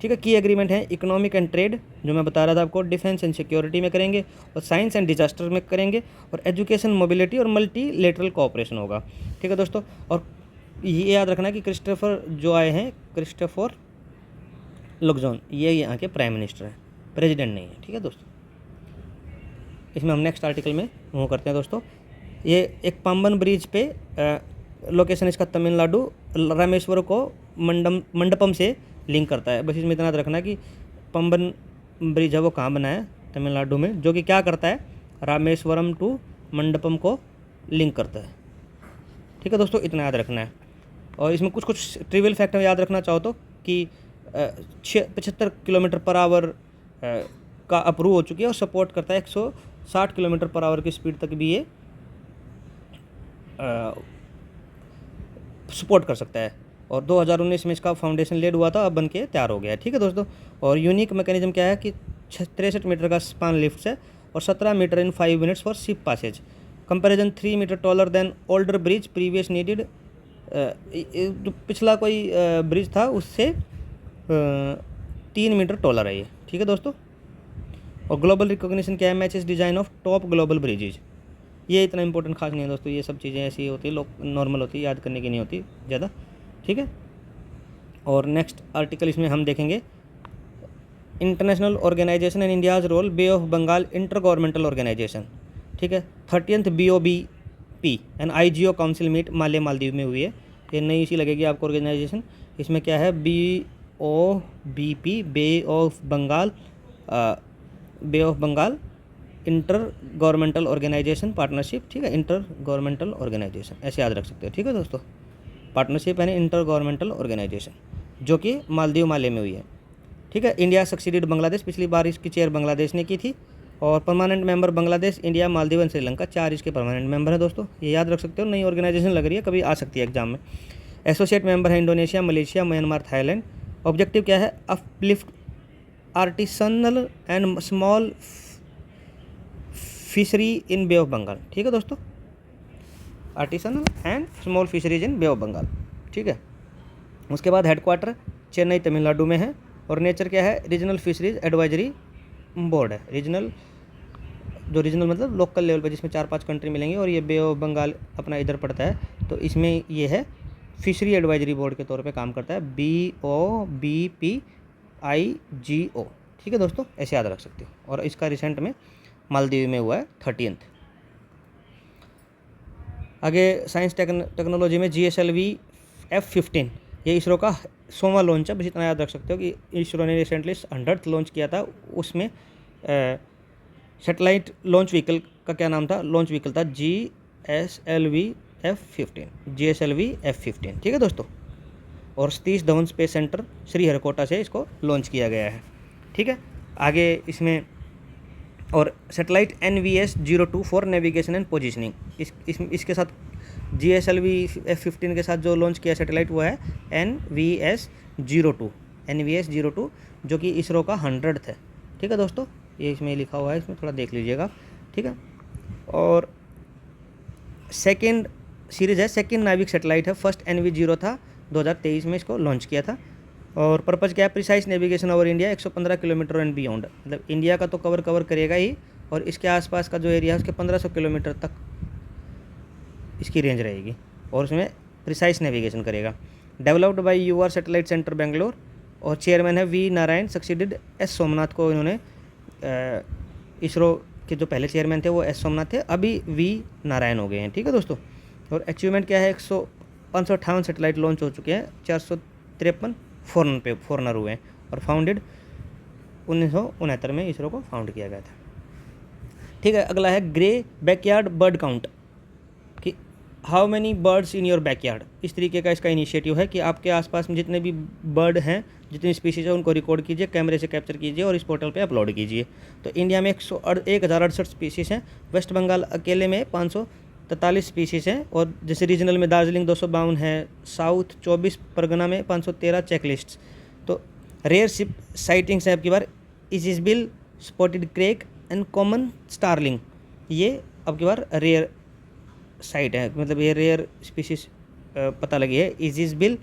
ठीक है। की एग्रीमेंट है इकोनॉमिक एंड ट्रेड जो मैं बता रहा था आपको, डिफेंस एंड सिक्योरिटी में करेंगे, और साइंस एंड डिजास्टर में करेंगे, और एजुकेशन, मोबिलिटी और मल्टीलेटरल कोऑपरेशन होगा, ठीक है दोस्तों। और ये याद रखना कि क्रिस्टोफर जो आए हैं, क्रिस्टोफर लक्सन, ये यहाँ के प्राइम मिनिस्टर हैं, प्रेसिडेंट नहीं है, ठीक है दोस्तों। इसमें हम नेक्स्ट आर्टिकल में मूव करते हैं दोस्तों। ये एक पाम्बन ब्रिज पे लोकेशन इसका तमिलनाडु, रामेश्वर को मंडपम से लिंक करता है। बस इसमें इतना याद रखना कि पंबन ब्रिज है वो कहाँ बना है, तमिलनाडु में, जो कि क्या करता है, रामेश्वरम टू मंडपम को लिंक करता है, ठीक है दोस्तों, इतना याद रखना है। और इसमें कुछ ट्रिवियल फैक्टर याद रखना चाहो तो कि 75 किलोमीटर पर आवर का अप्रूव हो चुकी है और सपोर्ट करता है 160 किलोमीटर पर आवर की स्पीड तक भी ये सपोर्ट कर सकता है। और 2019 में इसका फाउंडेशन लेड हुआ था, अब बन के तैयार हो गया है, ठीक है दोस्तों। और यूनिक मैकेनिज्म क्या है कि 63 मीटर का स्पान लिफ्ट है और 17 metre in 5 minutes for ship passage, comparison 3 metre taller than older bridge previous needed. पिछला कोई ब्रिज था उससे 3 मीटर टॉलर है ये, ठीक है दोस्तों। और ग्लोबल रिकॉग्निशन क्या है, matches design of top global bridges, ये इतना इंपॉर्टेंट खास नहीं है दोस्तों, ये सब चीज़ें ऐसी होती है, लोग नॉर्मल होती है, याद करने की नहीं होती ज़्यादा, ठीक है। और नेक्स्ट आर्टिकल इसमें हम देखेंगे international organisation and India's role, Bay of Bengal inter governmental organisation, ठीक है। 30th BOBP and IGO council meet Maldives में हुई है, ये नई सी लगेगी आपको ऑर्गेनाइजेशन। इसमें क्या है, BOBP, Bay of Bengal inter governmental organisation partnership, ठीक है, इंटर गवर्नमेंटल ऑर्गेनाइजेशन ऐसे याद रख सकते हो, ठीक है दोस्तों। पार्टनरशिप यानी इंटर गवर्नमेंटल ऑर्गेनाइजेशन, जो कि माले में हुई है, ठीक है। इंडिया सक्सीडेड बांग्लादेश, पिछली बार इसकी चेयर बांग्लादेश ने की थी। और permanent member Bangladesh, India, Maldives and Sri Lanka, 4 इसके परमानेंट मेंबर हैं दोस्तों, ये याद रख सकते हो। नई ऑर्गेनाइजेशन लग रही है, कभी आ सकती है एग्जाम में। एसोसिएट मेंबर है Indonesia, Malaysia, Myanmar, Thailand. Objective क्या है, uplift artisanal and small fishery in Bay of Bengal, ठीक है दोस्तों, artisanal and small fisheries in Bay of Bengal, ठीक है। उसके बाद हेडक्वार्टर चेन्नई तमिलनाडु में है। और नेचर क्या है, रीजनल फिशरीज एडवाइजरी बोर्ड है, रीजनल मतलब लोकल लेवल पर, जिसमें 4-5 कंट्री मिलेंगे। और ये बे ऑफ बंगाल अपना इधर पड़ता है, तो इसमें ये है फिशरी एडवाइजरी बोर्ड के तौर पे काम करता है, BOBPIGO, ठीक है दोस्तों, ऐसे याद रख सकते हो। और इसका रिसेंट में मालदीव में हुआ है 30th। आगे साइंस टेक्नोलॉजी में GSLV F-15, ये इसरो का 100वां लॉन्च है, बस इतना याद रख सकते हो कि इसरो ने रिसेंटली 100th लॉन्च किया था, उसमें सैटेलाइट लॉन्च व्हीकल का क्या नाम था, लॉन्च व्हीकल था GSLV F-15, ठीक है दोस्तों। और सतीश धवन स्पेस सेंटर श्रीहरिकोटा से इसको लॉन्च किया गया है, ठीक है। आगे इसमें और satellite NVS-02 for navigation and positioning, इसके साथ GSLV F-15 के साथ जो लॉन्च किया सैटेलाइट वो है NVS-02 जो कि इसरो का 100th है, ठीक है दोस्तों। ये इसमें लिखा हुआ है, इसमें थोड़ा देख लीजिएगा, ठीक है। और सेकेंड सीरीज़ है, सेकेंड नाविक सैटेलाइट है। फर्स्ट NV-0 था, 2023 में इसको लॉन्च किया था। और पर्पज़ क्या है, precise navigation over India 115 kilometre and beyond, मतलब इंडिया का तो कवर करेगा ही, और इसके आसपास का जो एरिया है उसके 1500 किलोमीटर तक इसकी रेंज रहेगी, और उसमें प्रिसाइज नेविगेशन करेगा। Developed by UR satellite centre Bangalore, और चेयरमैन है V Narayan, succeeded S Somnath को। इन्होंने इसरो के जो पहले चेयरमैन थे वो S सोमनाथ थे, अभी V नारायण हो गए हैं, ठीक है दोस्तों। और अचीवमेंट क्या है, 558 सैटेलाइट लॉन्च हो चुके हैं, 453 फॉरनर हुए हैं, और फाउंडेड 1969 में इसरो को फाउंड किया गया था, ठीक है। अगला है ग्रे बैकयार्ड बर्ड काउंट, कि how many birds in your backyard. इस तरीके का इसका इनिशिएटिव है कि आपके आसपास में जितने भी बर्ड हैं, जितनी स्पीशीज़ है, उनको रिकॉर्ड कीजिए, कैमरे से कैप्चर कीजिए और इस पोर्टल पे अपलोड कीजिए। तो इंडिया में 1068 स्पीशीज़ हैं, वेस्ट बंगाल अकेले में 543 स्पीशीज़ हैं, और जैसे रीजनल में दार्जिलिंग 252 है, साउथ 24 परगना में 513 चेकलिस्ट्स। तो रेयर शिप साइटिंग्स हैं आपकी बार ibisbill, spotted crake and common starling, ये आपकी बार रेयर साइट है, मतलब ये रेयर स्पीशीज पता लगी है, ibisbill,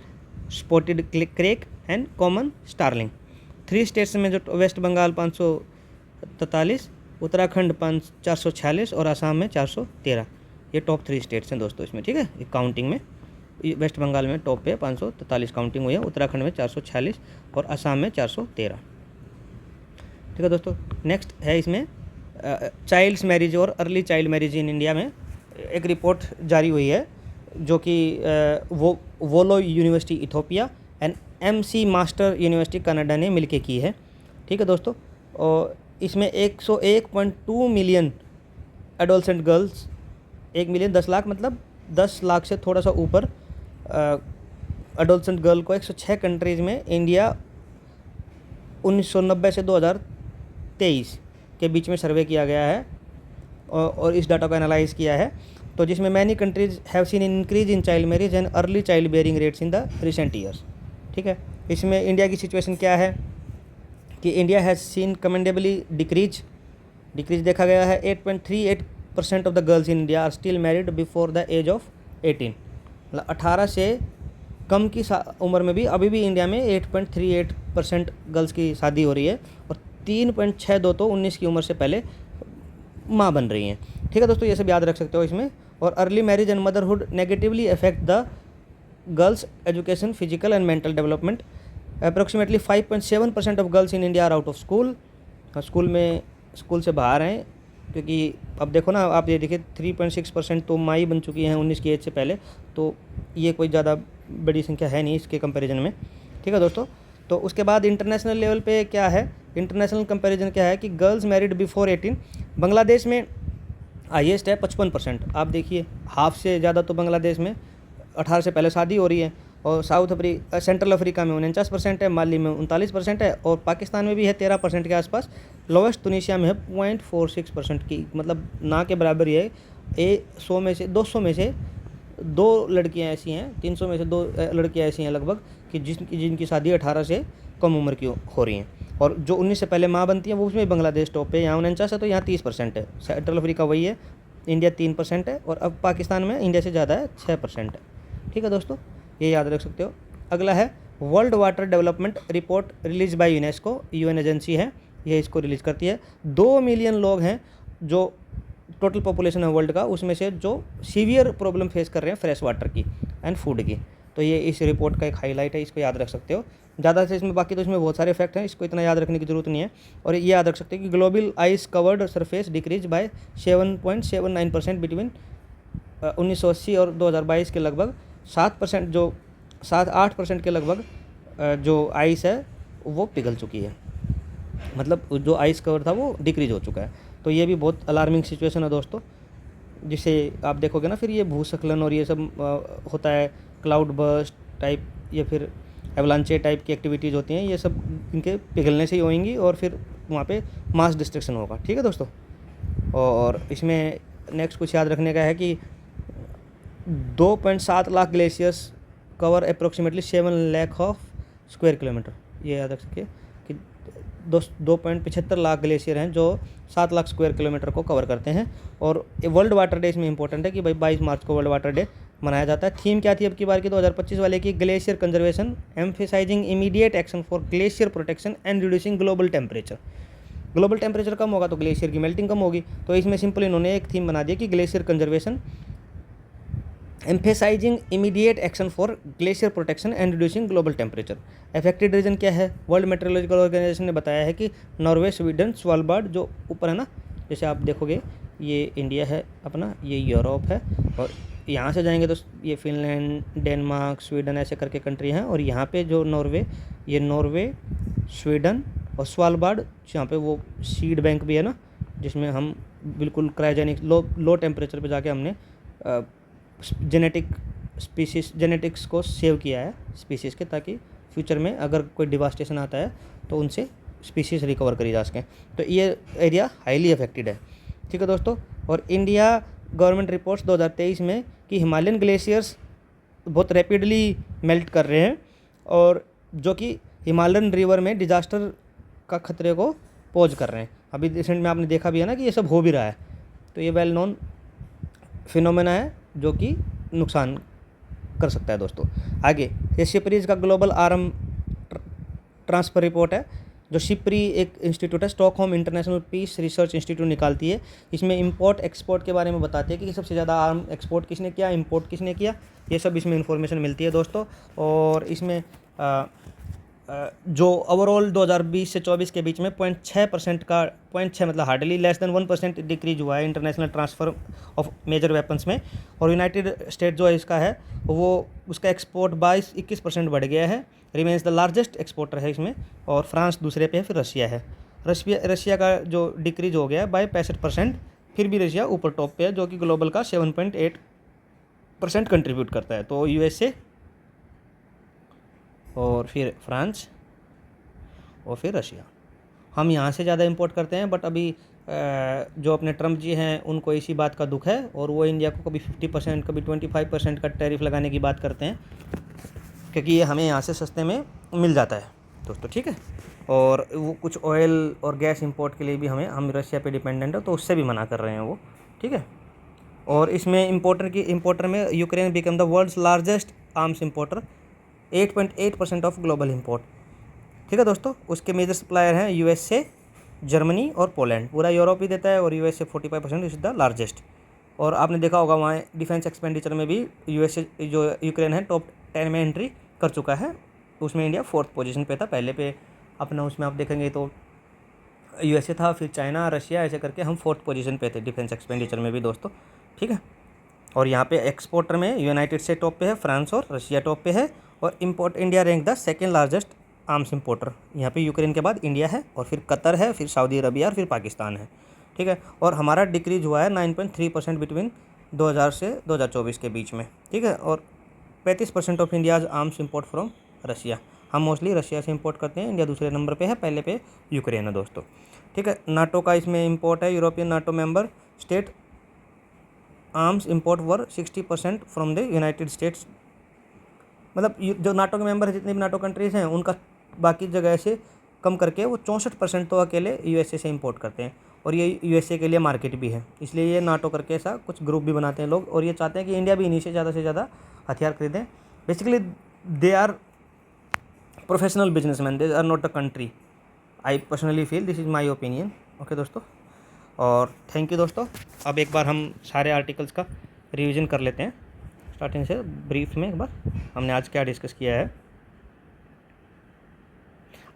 spotted crake and common starling. 3 states में जो वेस्ट बंगाल 543, उत्तराखंड 446 और असम में 413, ये टॉप 3 स्टेट्स हैं दोस्तों इसमें, ठीक है। काउंटिंग में वेस्ट बंगाल में टॉप पे 543 काउंटिंग हुई है, उत्तराखंड में 446 और असम में 413, ठीक है दोस्तों। नेक्स्ट है इसमें चाइल्ड्स मैरिज और early child marriage in India में एक रिपोर्ट जारी हुई है, जो कि Wollo university Ethiopia and MC master university Canada ने मिलके की है, ठीक है दोस्तों। और इसमें 101.2 million adolescent girls, 1 million 10 lakh, मतलब 10 लाख से थोड़ा सा ऊपर एडोलसेंट गर्ल को 106 कंट्रीज़ में इंडिया 1990 से 2023 के बीच में सर्वे किया गया है, और इस डाटा को एनालाइज किया है। तो जिसमें many countries have seen increase in child marriage and early child bearing rates in the recent years, ठीक है। इसमें इंडिया की सिचुएशन क्या है कि India has seen commendably decrease देखा गया है। 8.38% of the girls in India are still married before the age of 18, मतलब 18 से कम की उम्र में भी अभी भी इंडिया में 8.38% गर्ल्स की शादी हो रही है, और 3.62 तो 19 की उम्र से पहले माँ बन रही हैं, ठीक है दोस्तों। ये सब याद रख सकते हो इसमें। और early marriage and motherhood negatively affect the girls education, physical and mental development. Approximately 5.7% of girls in India are out of school, school से बाहर हैं, क्योंकि अब देखो ना आप, ये देखिए 3.6% तो माँ ही बन चुकी हैं 19 की एज से पहले, तो ये कोई ज़्यादा बड़ी संख्या है नहीं इसके कंपैरिजन में, ठीक है दोस्तों। तो उसके बाद इंटरनेशनल लेवल पे क्या है, इंटरनेशनल कंपैरिजन क्या है कि गर्ल्स मैरिड बिफोर 18 बांग्लादेश में हाईएस्ट है 55%। आप देखिए हाफ से ज़्यादा तो बांग्लादेश में 18 से पहले शादी हो रही है, और सेंट्रल अफ्रीका में 49% है, माली में 39% है, और पाकिस्तान में भी है 13% के आसपास। लोवेस्ट तुनीशिया में है 0.46% की, मतलब ना के बराबर ही है। 200 में से 2 लड़कियां ऐसी हैं, 300 में से 2 लड़कियां ऐसी हैं लगभग कि जिनकी शादी 18 से कम उम्र की हो रही हैं। और जो 19 से पहले माँ बनती हैं वो उसमें बांग्लादेश टॉप पे, यहाँ 49 है, तो यहाँ 30% है। सेंट्रल अफ्रीका वही है, इंडिया 3% है, और अब पाकिस्तान में इंडिया से ज़्यादा है, 6% है, ठीक है दोस्तों, ये याद रख सकते हो। अगला है world water development report release by UNESCO, UN agency है, ये इसको रिलीज़ करती है। 2 मिलियन लोग हैं जो टोटल पॉपुलेशन है वर्ल्ड का, उसमें से जो सीवियर प्रॉब्लम फेस कर रहे हैं फ्रेश वाटर की एंड फूड की। तो ये इस रिपोर्ट का एक हाईलाइट है, इसको याद रख सकते हो। ज़्यादा से इसमें बाकी तो इसमें बहुत सारे फैक्ट हैं, इसको इतना याद रखने की जरूरत नहीं है। और ये याद रख सकते हैं कि global ice curved surface decrease by 7.79% between 1980 और 2022 के लगभग 7%, जो 7-8% के लगभग जो आइस है वो पिघल चुकी है, मतलब जो आइस कवर था वो डिक्रीज हो चुका है। तो ये भी बहुत अलार्मिंग सिचुएशन है दोस्तों, जिसे आप देखोगे ना फिर ये भूस्खलन और ये सब होता है, क्लाउड बर्स्ट टाइप या फिर एवलांचे टाइप की एक्टिविटीज़ होती हैं, ये सब इनके पिघलने से ही होंगी और फिर वहाँ पे मास डिस्ट्रक्शन होगा। ठीक है दोस्तों। और इसमें नेक्स्ट कुछ याद रखने का है कि 2.7 lakh glaciers cover approximately 7 lakh of square kilometre. ये याद रख सके कि 2.75 लाख ग्लेशियर हैं जो 7 लाख स्क्वायर किलोमीटर को कवर करते हैं। और वर्ल्ड वाटर डे इसमें इंपॉर्टेंट है कि भाई 22 मार्च को वर्ल्ड वाटर डे मनाया जाता है। थीम क्या थी अब की बार की 2025 वाले की? Glacier conservation emphasizing immediate action for glacier protection and reducing global temperature. Global temperature कम होगा तो ग्लेशियर की मेल्टिंग कम होगी, तो इसमें सिंपल इन्होंने एक थीम बना दिया कि glacier conservation emphasizing immediate action for glacier protection and reducing global temperature. Affected region क्या है? वर्ल्ड मेट्रोलॉजिकल ऑर्गेनाइजेशन ने बताया है कि नॉर्वे, स्वीडन, स्वालबार्ड जो ऊपर है ना, जैसे आप देखोगे ये इंडिया है अपना, ये यूरोप है, और यहाँ से जाएंगे तो ये फिनलैंड, डेनमार्क, स्वीडन ऐसे करके कंट्री हैं। और यहाँ पे जो नॉर्वे, ये नॉर्वे, स्वीडन और स्वालबार्ड, यहाँ पे वो सीड बैंक भी है ना, जिसमें हम बिल्कुल क्रायोजेनिक लो टेम्परेचर पे जाके हमने जेनेटिक्स को सेव किया है स्पीसीज़ के, ताकि फ्यूचर में अगर कोई डिवास्टेशन आता है तो उनसे स्पीसीज़ रिकवर करी जा सकें। तो ये एरिया हाईली अफेक्टेड है। ठीक है दोस्तों। और इंडिया गवर्नमेंट रिपोर्ट्स 2023 में कि हिमालयन ग्लेशियर्स बहुत रैपिडली मेल्ट कर रहे हैं और जो कि हिमालयन रिवर में डिजास्टर का खतरे को पोज कर रहे हैं। अभी रिसेंट में आपने देखा भी है ना कि ये सब हो भी रहा है। तो ये वेल नोन फिनोमेना है जो कि नुकसान कर सकता है दोस्तों। आगे ये शिपरीज का ग्लोबल आर्म ट्रांसफ़र रिपोर्ट है, जो शिपरी एक इंस्टीट्यूट है, Stockholm International Peace Research Institute निकालती है। इसमें इंपोर्ट एक्सपोर्ट के बारे में बताती है कि सबसे ज़्यादा आर्म एक्सपोर्ट किसने किया, इंपोर्ट किसने किया, ये सब इसमें इन्फॉर्मेशन मिलती है दोस्तों। और इसमें जो ओवरऑल 2020 से 24 के बीच में 0.6% का 0.6 मतलब हार्डली लेस देन 1% डिक्रीज हुआ है international transfer of major weapons में। और यूनाइटेड स्टेट जो है इसका है वो उसका एक्सपोर्ट 21% बढ़ गया है, रिमेन्स द लार्जेस्ट एक्सपोर्टर है इसमें। और फ्रांस दूसरे पे है, फिर रशिया है। रशिया का जो डिक्रीज हो गया है बाय 65%, फिर भी रशिया ऊपर टॉप पे है जो कि ग्लोबल का 7.8% कंट्रीब्यूट करता है। तो यूएसए और फिर फ्रांस और फिर रशिया, हम यहाँ से ज़्यादा इंपोर्ट करते हैं। बट अभी जो अपने ट्रम्प जी हैं उनको इसी बात का दुख है और वो इंडिया को कभी 50% कभी 25% का टैरिफ लगाने की बात करते हैं, क्योंकि ये हमें यहाँ से सस्ते में मिल जाता है दोस्तों। ठीक है। और वो कुछ ऑयल और गैस इंपोर्ट के लिए भी हम रशिया पे डिपेंडेंट है, तो उससे भी मना कर रहे हैं वो। ठीक है। और इसमें इंपोर्टर में Ukraine become the world's largest arms importer, 8.8% of global import. ठीक है दोस्तों। उसके मेजर सप्लायर हैं यूएसए, जर्मनी और पोलैंड। पूरा यूरोप ही देता है और यूएसए 45% इज द लार्जेस्ट। और आपने देखा होगा वहाँ डिफेंस एक्सपेंडिचर में भी यूएसए जो यूक्रेन है टॉप 10 में एंट्री कर चुका है। उसमें इंडिया 4th पोजीशन पे था, पहले पे अपना उसमें आप देखेंगे तो यूएसए था, फिर चाइना, रशिया, ऐसे करके हम 4th पोजीशन पे थे डिफेंस एक्सपेंडिचर में भी दोस्तों। ठीक है। और यहाँ पे एक्सपोर्टर में यूनाइटेड स्टेट टॉप पे है, फ्रांस और रशिया टॉप पे है। और import India rank the second largest arms importer. यहाँ पे यूक्रेन के बाद इंडिया है और फिर कतर है, फिर सऊदी अरबिया और फिर पाकिस्तान है। ठीक है। और हमारा डिक्रीज हुआ है 9.3% बिटवीन 2000 से 2024 के बीच में। ठीक है। और 35% of India's arms import from Russia. हम मोस्टली रशिया से इंपोर्ट करते हैं। इंडिया दूसरे नंबर पे है, पहले पे यूक्रेन है दोस्तों। ठीक है। नाटो का इसमें इंपोर्ट है, European NATO member state arms import were 60% from the United states. मतलब जो नाटो के मेंबर है, जितने भी नाटो कंट्रीज़ हैं, उनका बाकी जगह से कम करके वो 64% तो अकेले यूएसए से इंपोर्ट करते हैं। और ये यूएसए के लिए मार्केट भी है, इसलिए ये नाटो करके ऐसा कुछ ग्रुप भी बनाते हैं लोग। और ये चाहते हैं कि इंडिया भी इन्हीं से ज़्यादा हथियार खरीदें। Basically they are professional businessman, they are not a country. I personally feel, this is my opinion. Okay दोस्तों। और थैंक यू दोस्तों। अब एक बार हम सारे आर्टिकल्स का रिवीजन कर लेते हैं स्टार्टिंग से ब्रीफ में। एक बार हमने आज क्या डिस्कस किया है।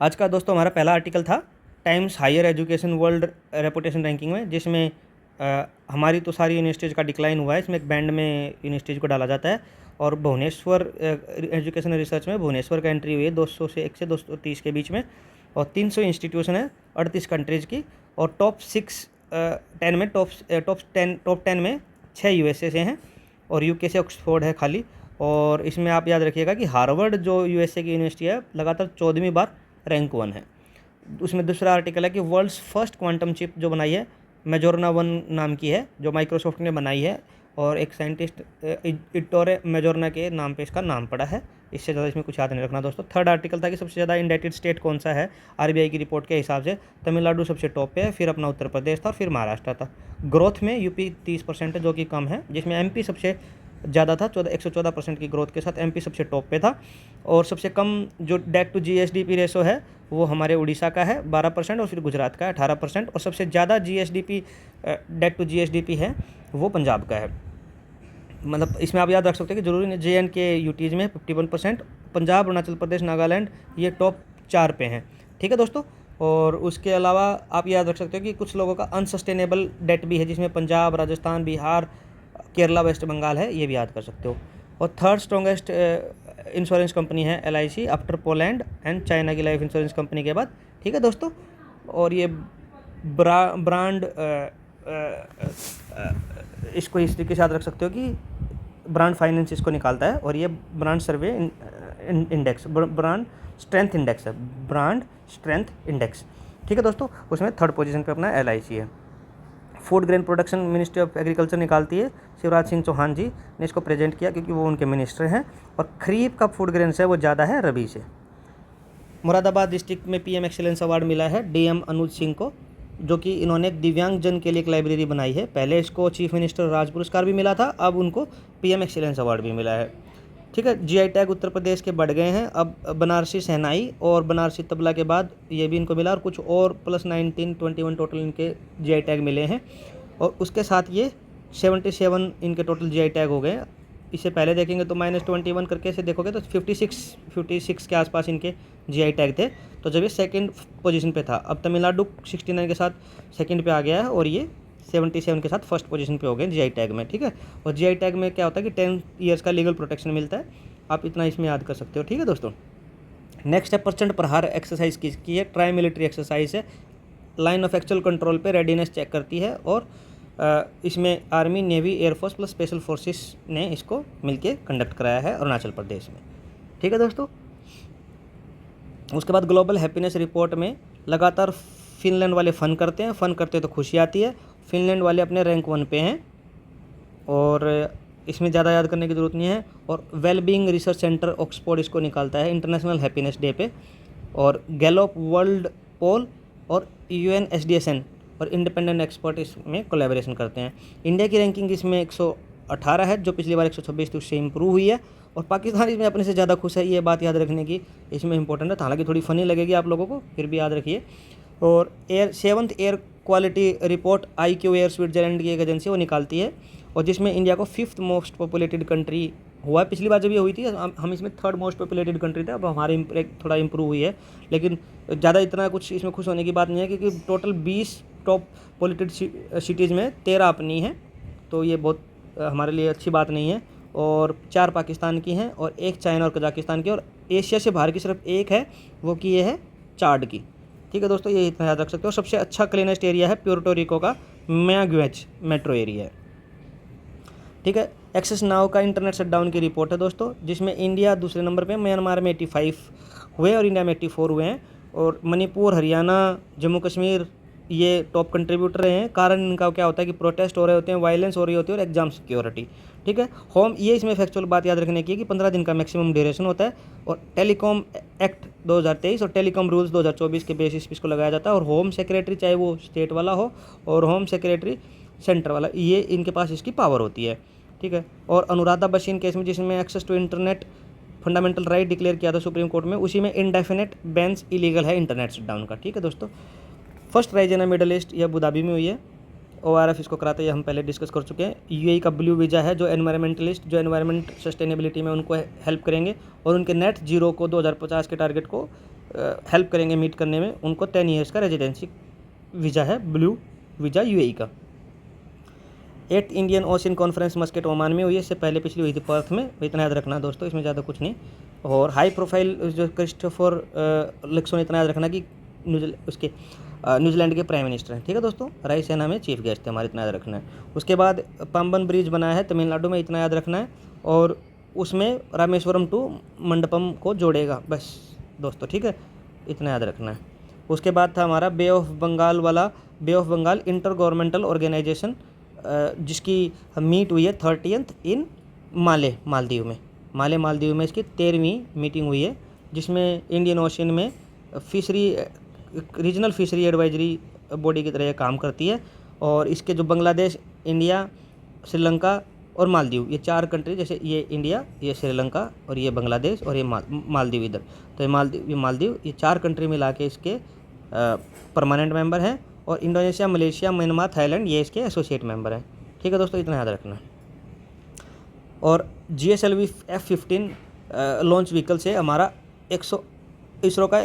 आज का दोस्तों हमारा पहला आर्टिकल था Times Higher Education World Reputation Ranking में, जिसमें हमारी तो सारी यूनिवर्सिटीज़ का डिक्लाइन हुआ है। इसमें एक बैंड में यूनिवर्सिटीज़ को डाला जाता है और भुवनेश्वर एजुकेशन रिसर्च में भुवनेश्वर का एंट्री हुई है 200 से 230 के बीच में। और 300 इंस्टीट्यूशन है 38 कंट्रीज़ की। और टॉप 6 10 में टॉप 10 में 6 यूएसए से हैं और यूके से ऑक्सफोर्ड है खाली। और इसमें आप याद रखिएगा कि हार्वर्ड जो यूएसए की यूनिवर्सिटी है लगातार 14वीं बार रैंक 1 है। उसमें दूसरा आर्टिकल है कि वर्ल्ड्स फर्स्ट क्वांटम चिप जो बनाई है मेजोरना 1 नाम की है, जो माइक्रोसॉफ्ट ने बनाई है और एक साइंटिस्ट इटोरे मेजोरना के नाम पे इसका नाम पड़ा है। इससे ज़्यादा इसमें कुछ याद नहीं रखना दोस्तों। थर्ड आर्टिकल था कि सबसे ज़्यादा इंडेटेड स्टेट कौन सा है आरबीआई की रिपोर्ट के हिसाब से। तमिलनाडु सबसे टॉप पे है, फिर अपना उत्तर प्रदेश था और फिर महाराष्ट्र था। ग्रोथ में यूपी 30% है जो कि कम है, जिसमें एमपी सबसे ज़्यादा था 114% की ग्रोथ के साथ एमपी सबसे टॉप पे था। और सबसे कम जो डेट टू जीएसडीपी रेशो है वो हमारे उड़ीसा का है 12% और फिर गुजरात का है 18%। और सबसे ज़्यादा जीएसडीपी डेट टू जीएसडीपी है वो पंजाब का है। मतलब इसमें आप याद रख सकते हैं कि जरूरी नहीं, JNK यूटीज़ में 51%, पंजाब, अरुणाचल प्रदेश, नागालैंड ये टॉप 4 पे हैं। ठीक है दोस्तों। और उसके अलावा आप याद रख सकते हो कि कुछ लोगों का अनसस्टेनेबल डेट भी है, जिसमें पंजाब, राजस्थान, बिहार, केरला, वेस्ट बंगाल है, ये भी याद कर सकते हो। और थर्ड स्ट्रॉन्गेस्ट इंश्योरेंस कंपनी है LIC after Poland and China की लाइफ इंश्योरेंस कंपनी के बाद। ठीक है दोस्तों। और ये ब्रांड इसको इस तरीके से याद रख सकते हो कि ब्रांड फाइनेंस इसको निकालता है और ये ब्रांड सर्वे इंडेक्स, ब्रांड स्ट्रेंथ इंडेक्स है, ब्रांड स्ट्रेंथ इंडेक्स। ठीक है दोस्तों। उसमें थर्ड पोजीशन पे अपना LIC है। Food grain production ministry of agriculture निकालती है, शिवराज सिंह चौहान जी ने इसको प्रेजेंट किया क्योंकि वो उनके मिनिस्टर हैं। और खरीफ का फूड ग्रेन से वो ज़्यादा है रबी से। मुरादाबाद डिस्ट्रिक्ट में PM एक्सीलेंस अवार्ड मिला है DM अनुज सिंह को, जो कि इन्होंने दिव्यांग जन के लिए एक लाइब्रेरी बनाई है। पहले इसको चीफ मिनिस्टर राज पुरस्कार भी मिला था, अब उनको PM एक्सीलेंस अवार्ड भी मिला है। ठीक है। GI टैग उत्तर प्रदेश के बढ़ गए हैं। अब बनारसी शहनाई और बनारसी तबला के बाद ये भी इनको मिला और कुछ और प्लस 21 टोटल इनके GI टैग मिले हैं। और उसके साथ ये 77 इनके टोटल GI टैग हो गए। इससे पहले देखेंगे तो -21 करके से देखोगे तो 56 के आसपास इनके GI टैग थे, तो जब ये सेकंड पोजीशन पे था। अब तमिलनाडु 69 के साथ सेकंड पे आ गया है और ये 77 के साथ फर्स्ट पोजीशन पे हो गए GI टैग में। ठीक है। और GI टैग में क्या होता है कि 10 ईयर्स का लीगल प्रोटेक्शन मिलता है। आप इतना इसमें याद कर सकते हो। ठीक है दोस्तों। नेक्स्ट है प्रचंड प्रहार एक्सरसाइज किसकी है? ट्राई मिलिट्री एक्सरसाइज है। लाइन ऑफ एक्चुअल कंट्रोल पे रेडीनेस चेक करती है और इसमें army, navy, air force plus special forces ने इसको मिलके कंडक्ट कराया है अरुणाचल प्रदेश में। ठीक है दोस्तों। उसके बाद ग्लोबल हैप्पीनेस रिपोर्ट में लगातार फिनलैंड वाले फ़न करते हैं तो खुशी आती है। फिनलैंड वाले अपने रैंक 1 पे हैं और इसमें ज़्यादा याद करने की ज़रूरत नहीं है। और वेलबींग रिसर्च सेंटर ऑक्सफोर्ड इसको निकालता है इंटरनेशनल हैप्पीनेस डे पे। और गैलोप वर्ल्ड पोल और UNSDSN और इंडिपेंडेंट एक्सपर्ट इसमें कोलैबोरेशन करते हैं। इंडिया की रैंकिंग इसमें 118 है, जो पिछली बार 126 थी, उससे इम्प्रूव हुई है। और पाकिस्तान इसमें अपने से ज़्यादा खुश है, ये बात याद रखने की इसमें इंपॉर्टेंट है। हालांकि थोड़ी फनी लगेगी आप लोगों को, फिर भी याद रखिए। और 7th air quality report IQ air Switzerland की एक एजेंसी वो निकालती है और जिसमें इंडिया को 5th मोस्ट पॉपुलेटेड कंट्री हुआ है। पिछली बार जब ये हुई थी हम इसमें 3rd मोस्ट पॉपुलेटेड कंट्री थे, अब हमारी थोड़ा इम्प्रूव हुई है। लेकिन ज़्यादा इतना कुछ इसमें खुश होने की बात नहीं है क्योंकि टोटल 20 टॉप पॉपुलेटेड सिटीज़ में 13 अपनी हैं, तो ये बहुत हमारे लिए अच्छी बात नहीं है। और 4 पाकिस्तान की हैं और 1 चाइना और कजाकिस्तान की, और एशिया से बाहर की सिर्फ 1 है, वो की ये है चाड की। ठीक है दोस्तों, ये इतना याद रख सकते हो। सबसे अच्छा क्लीनेस्ट एरिया है प्यूर्टो रिको का मैग्वेच मेट्रो एरिया है। ठीक है। एक्सेस नाउ का इंटरनेट शटडाउन की रिपोर्ट है दोस्तों, जिसमें इंडिया दूसरे नंबर पे, म्यांमार में 85 हुए और इंडिया में 84 हुए हैं। और मणिपुर, हरियाणा, जम्मू कश्मीर ये टॉप कंट्रीब्यूटर रहे हैं। कारण इनका क्या होता है कि प्रोटेस्ट हो रहे होते हैं, वायलेंस हो रही होती है और एग्जाम सिक्योरिटी। ठीक है। होम, ये इसमें फैक्चुअल बात याद रखने की है कि 15 दिन का मैक्सिमम ड्यूरेशन होता है। और टेलीकॉम एक्ट 2023 और टेलीकॉम रूल्स 2024 के बेसिस पे इसको लगाया जाता है। और होम सेक्रेटरी, चाहे वो स्टेट वाला हो और होम सेक्रेटरी सेंटर वाला, ये इनके पास इसकी पावर होती है। ठीक है। और अनुराधा बशीन केस में, जिसमें access to internet fundamental right declare किया था सुप्रीम कोर्ट में, उसी में इंडेफिनेट बैन्स इलीगल है इंटरनेट शटडाउन का। ठीक है दोस्तों। First rise in Middle East, यह अबू धाबी में हुई है। ORF इसको कराते हैं, हम पहले डिस्कस कर चुके हैं। UAE का ब्लू वीज़ा है, जो एनवायरमेंटलिस्ट, जो एनवायरमेंट सस्टेनेबिलिटी में उनको हेल्प करेंगे और उनके नेट जीरो को 2050 के टारगेट को हेल्प करेंगे मीट करने में। उनको 10 ईयर्स का रेजिडेंसी वीज़ा है, ब्लू वीज़ा UAE का। 8th Indian ocean conference musket Oman में हुई है, इससे पहले पिछली हुई थी पर्थ में। इतना याद रखना दोस्तों, इसमें ज़्यादा कुछ नहीं। और हाई प्रोफाइल जो क्रिस्टोफर लक्सो ने, इतना याद रखना कि उसके न्यूजीलैंड के प्राइम मिनिस्टर हैं। ठीक है दोस्तों, रायसेना में चीफ गेस्ट थे हमारे, इतना याद रखना है। उसके बाद पाम्बन ब्रिज बनाया है तमिलनाडु में, इतना याद रखना है, और उसमें रामेश्वरम टू मंडपम को जोड़ेगा, बस दोस्तों। ठीक है, इतना याद रखना है। उसके बाद था हमारा बे ऑफ बंगाल वाला, bay of Bengal inter governmental organisation, जिसकी मीट हुई है 30th इन मालदीव में। मालदीव में इसकी 13वीं मीटिंग हुई है, जिसमें इंडियन ओशन में fishery regional fishery advisory body की तरह ये काम करती है। और इसके जो बांग्लादेश, इंडिया, श्रीलंका और मालदीव, ये 4 कंट्री, जैसे ये इंडिया, ये श्रीलंका और ये बांग्लादेश और ये मालदीव इधर, तो ये मालदीव ये 4 कंट्री मिला के इसके परमानेंट मेंबर हैं। और इंडोनेशिया, मलेशिया, म्यांमार, थाईलैंड ये इसके एसोसिएट मेंबर हैं। ठीक है दोस्तों, इतना याद रखना है। और GSLV F-15 लॉन्च व्हीकल से हमारा इसरो का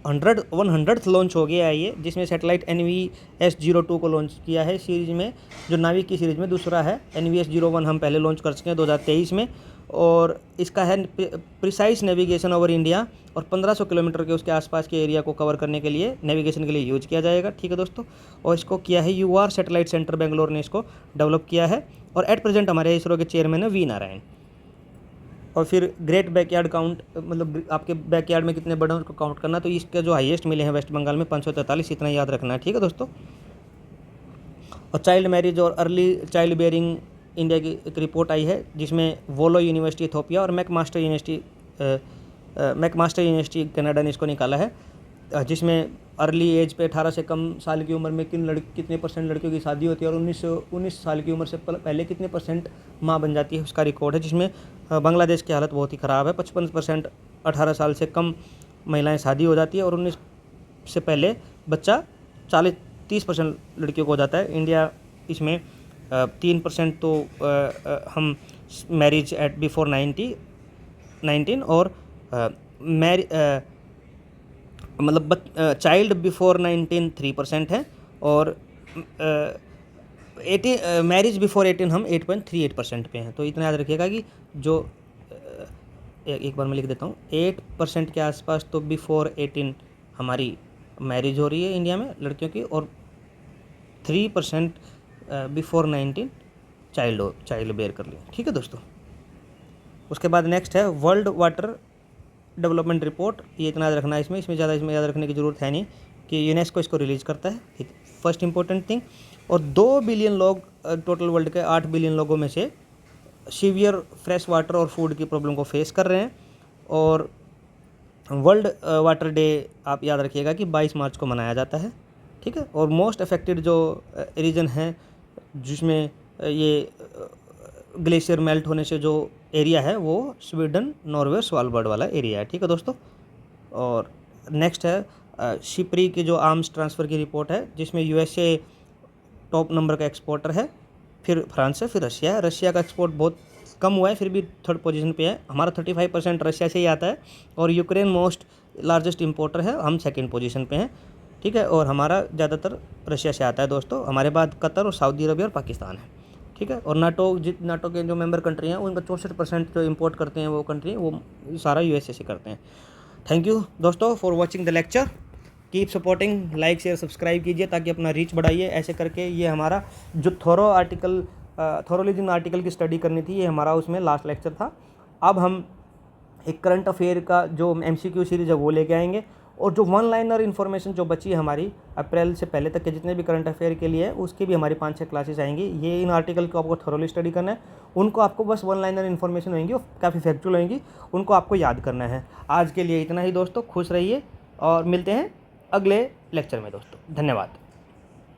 100th लॉन्च हो गया है ये, जिसमें सैटेलाइट NVS-02 को लॉन्च किया है सीरीज में, जो नाविक की सीरीज में दूसरा है। NVS-01 हम पहले लॉन्च कर चुके हैं 2023 में, और इसका है प्रिसाइज नेविगेशन ओवर इंडिया, और 1500 किलोमीटर के उसके आसपास के एरिया को कवर करने के लिए नेविगेशन के लिए यूज किया जाएगा। ठीक है दोस्तों, और इसको किया है UR सैटेलाइट सेंटर बेंगलोर ने इसको डेवलप किया है, और एट प्रेजेंट हमारे इसरो के चेयरमैन है V नारायण। और फिर ग्रेट बैकयार्ड काउंट, मतलब आपके बैकयार्ड में कितने बड़े हैं उसको काउंट करना, तो इसके जो हाईएस्ट मिले हैं वेस्ट बंगाल में 543, इतना याद रखना है। ठीक है दोस्तों। और चाइल्ड मैरिज और अर्ली चाइल्ड बेयरिंग इंडिया की एक रिपोर्ट आई है, जिसमें वोलो यूनिवर्सिटी इथोपिया और मैकमास्टर यूनिवर्सिटी कनाडा ने इसको निकाला है, जिसमें अर्ली एज पे 18 से कम साल की उम्र में कितने % लड़कियों की शादी होती है, और 19 साल की उम्र से पहले कितने % माँ बन जाती है, उसका रिकॉर्ड है। जिसमें बांग्लादेश की हालत बहुत ही ख़राब है, 55% 18 साल से कम महिलाएं शादी हो जाती है, और 19 से पहले बच्चा 30% लड़कियों को हो जाता है। इंडिया इसमें 3% तो हम मैरिज एट बिफोर 19 और मतलब चाइल्ड बिफोर 19 3% है, और 18 मैरिज बिफोर 18 हम 8.38% पे हैं। तो इतना याद रखिएगा कि जो एक बार मैं लिख देता हूँ, 8% के आसपास तो बिफोर 18 हमारी मैरिज हो रही है इंडिया में लड़कियों की, और 3% बिफोर 19 चाइल्ड बेयर कर लिया। ठीक है दोस्तों। उसके बाद नेक्स्ट है वर्ल्ड वाटर डेवलपमेंट रिपोर्ट, ये इतना याद रखना है। इसमें इसमें याद रखने की ज़रूरत है नहीं कि यूनेस्को इसको रिलीज़ करता है, फर्स्ट इंपॉर्टेंट थिंग। और 2 बिलियन लोग टोटल वर्ल्ड के 8 बिलियन लोगों में से सीवियर फ्रेश वाटर और फूड की प्रॉब्लम को फेस कर रहे हैं। और वर्ल्ड वाटर डे आप याद रखिएगा कि 22 मार्च को मनाया जाता है। ठीक है। और मोस्ट अफेक्टेड जो रीजन है, जिसमें ये ग्लेशियर मेल्ट होने से जो एरिया है, वो स्वीडन, नॉर्वे, स्वालबर्ड वाला एरिया है। ठीक है दोस्तों। और नेक्स्ट है शिपरी की जो आर्म्स ट्रांसफ़र की रिपोर्ट है, जिसमें USA टॉप नंबर का एक्सपोर्टर है, फिर फ्रांस है, फिर रशिया है। रशिया का एक्सपोर्ट बहुत कम हुआ है, फिर भी 3rd पोजीशन पे है। हमारा 35% रशिया से ही आता है, और यूक्रेन मोस्ट लार्जेस्ट इंपोर्टर है, हम 2nd पोजीशन पे हैं। ठीक है। और हमारा ज़्यादातर रशिया से आता है दोस्तों। हमारे बाद कतर और सऊदी अरबिया और पाकिस्तान है। ठीक है। और नाटो के जो मेंबर कंट्री हैं, उनका 64% जो इंपोर्ट करते हैं वो कंट्री, वो सारा USA से करते हैं। थैंक यू दोस्तों for watching the lecture. Keep supporting, like share subscribe कीजिए ताकि अपना रीच बढ़ाइए। ऐसे करके ये हमारा जो थोरोलिज्म आर्टिकल की स्टडी करनी थी, ये हमारा उसमें लास्ट लेक्चर था। अब हम एक करंट अफेयर का जो MCQ सीरीज़ है वो लेके आएंगे, और जो 1 लाइनर इन्फॉर्मेशन जो बची है हमारी अप्रैल से पहले तक के जितने भी करंट अफेयर के लिए है, उसकी भी हमारी 5-6 क्लासेस आएंगी। ये इन आर्टिकल को आपको थोरोली स्टडी करना है, उनको आपको बस 1 लाइनर इन्फॉर्मेशन होंगी और काफ़ी फैक्चुअल होंगी, उनको आपको याद करना है। आज के लिए इतना ही दोस्तों, खुश रहिए और मिलते हैं अगले लेक्चर में दोस्तों। धन्यवाद।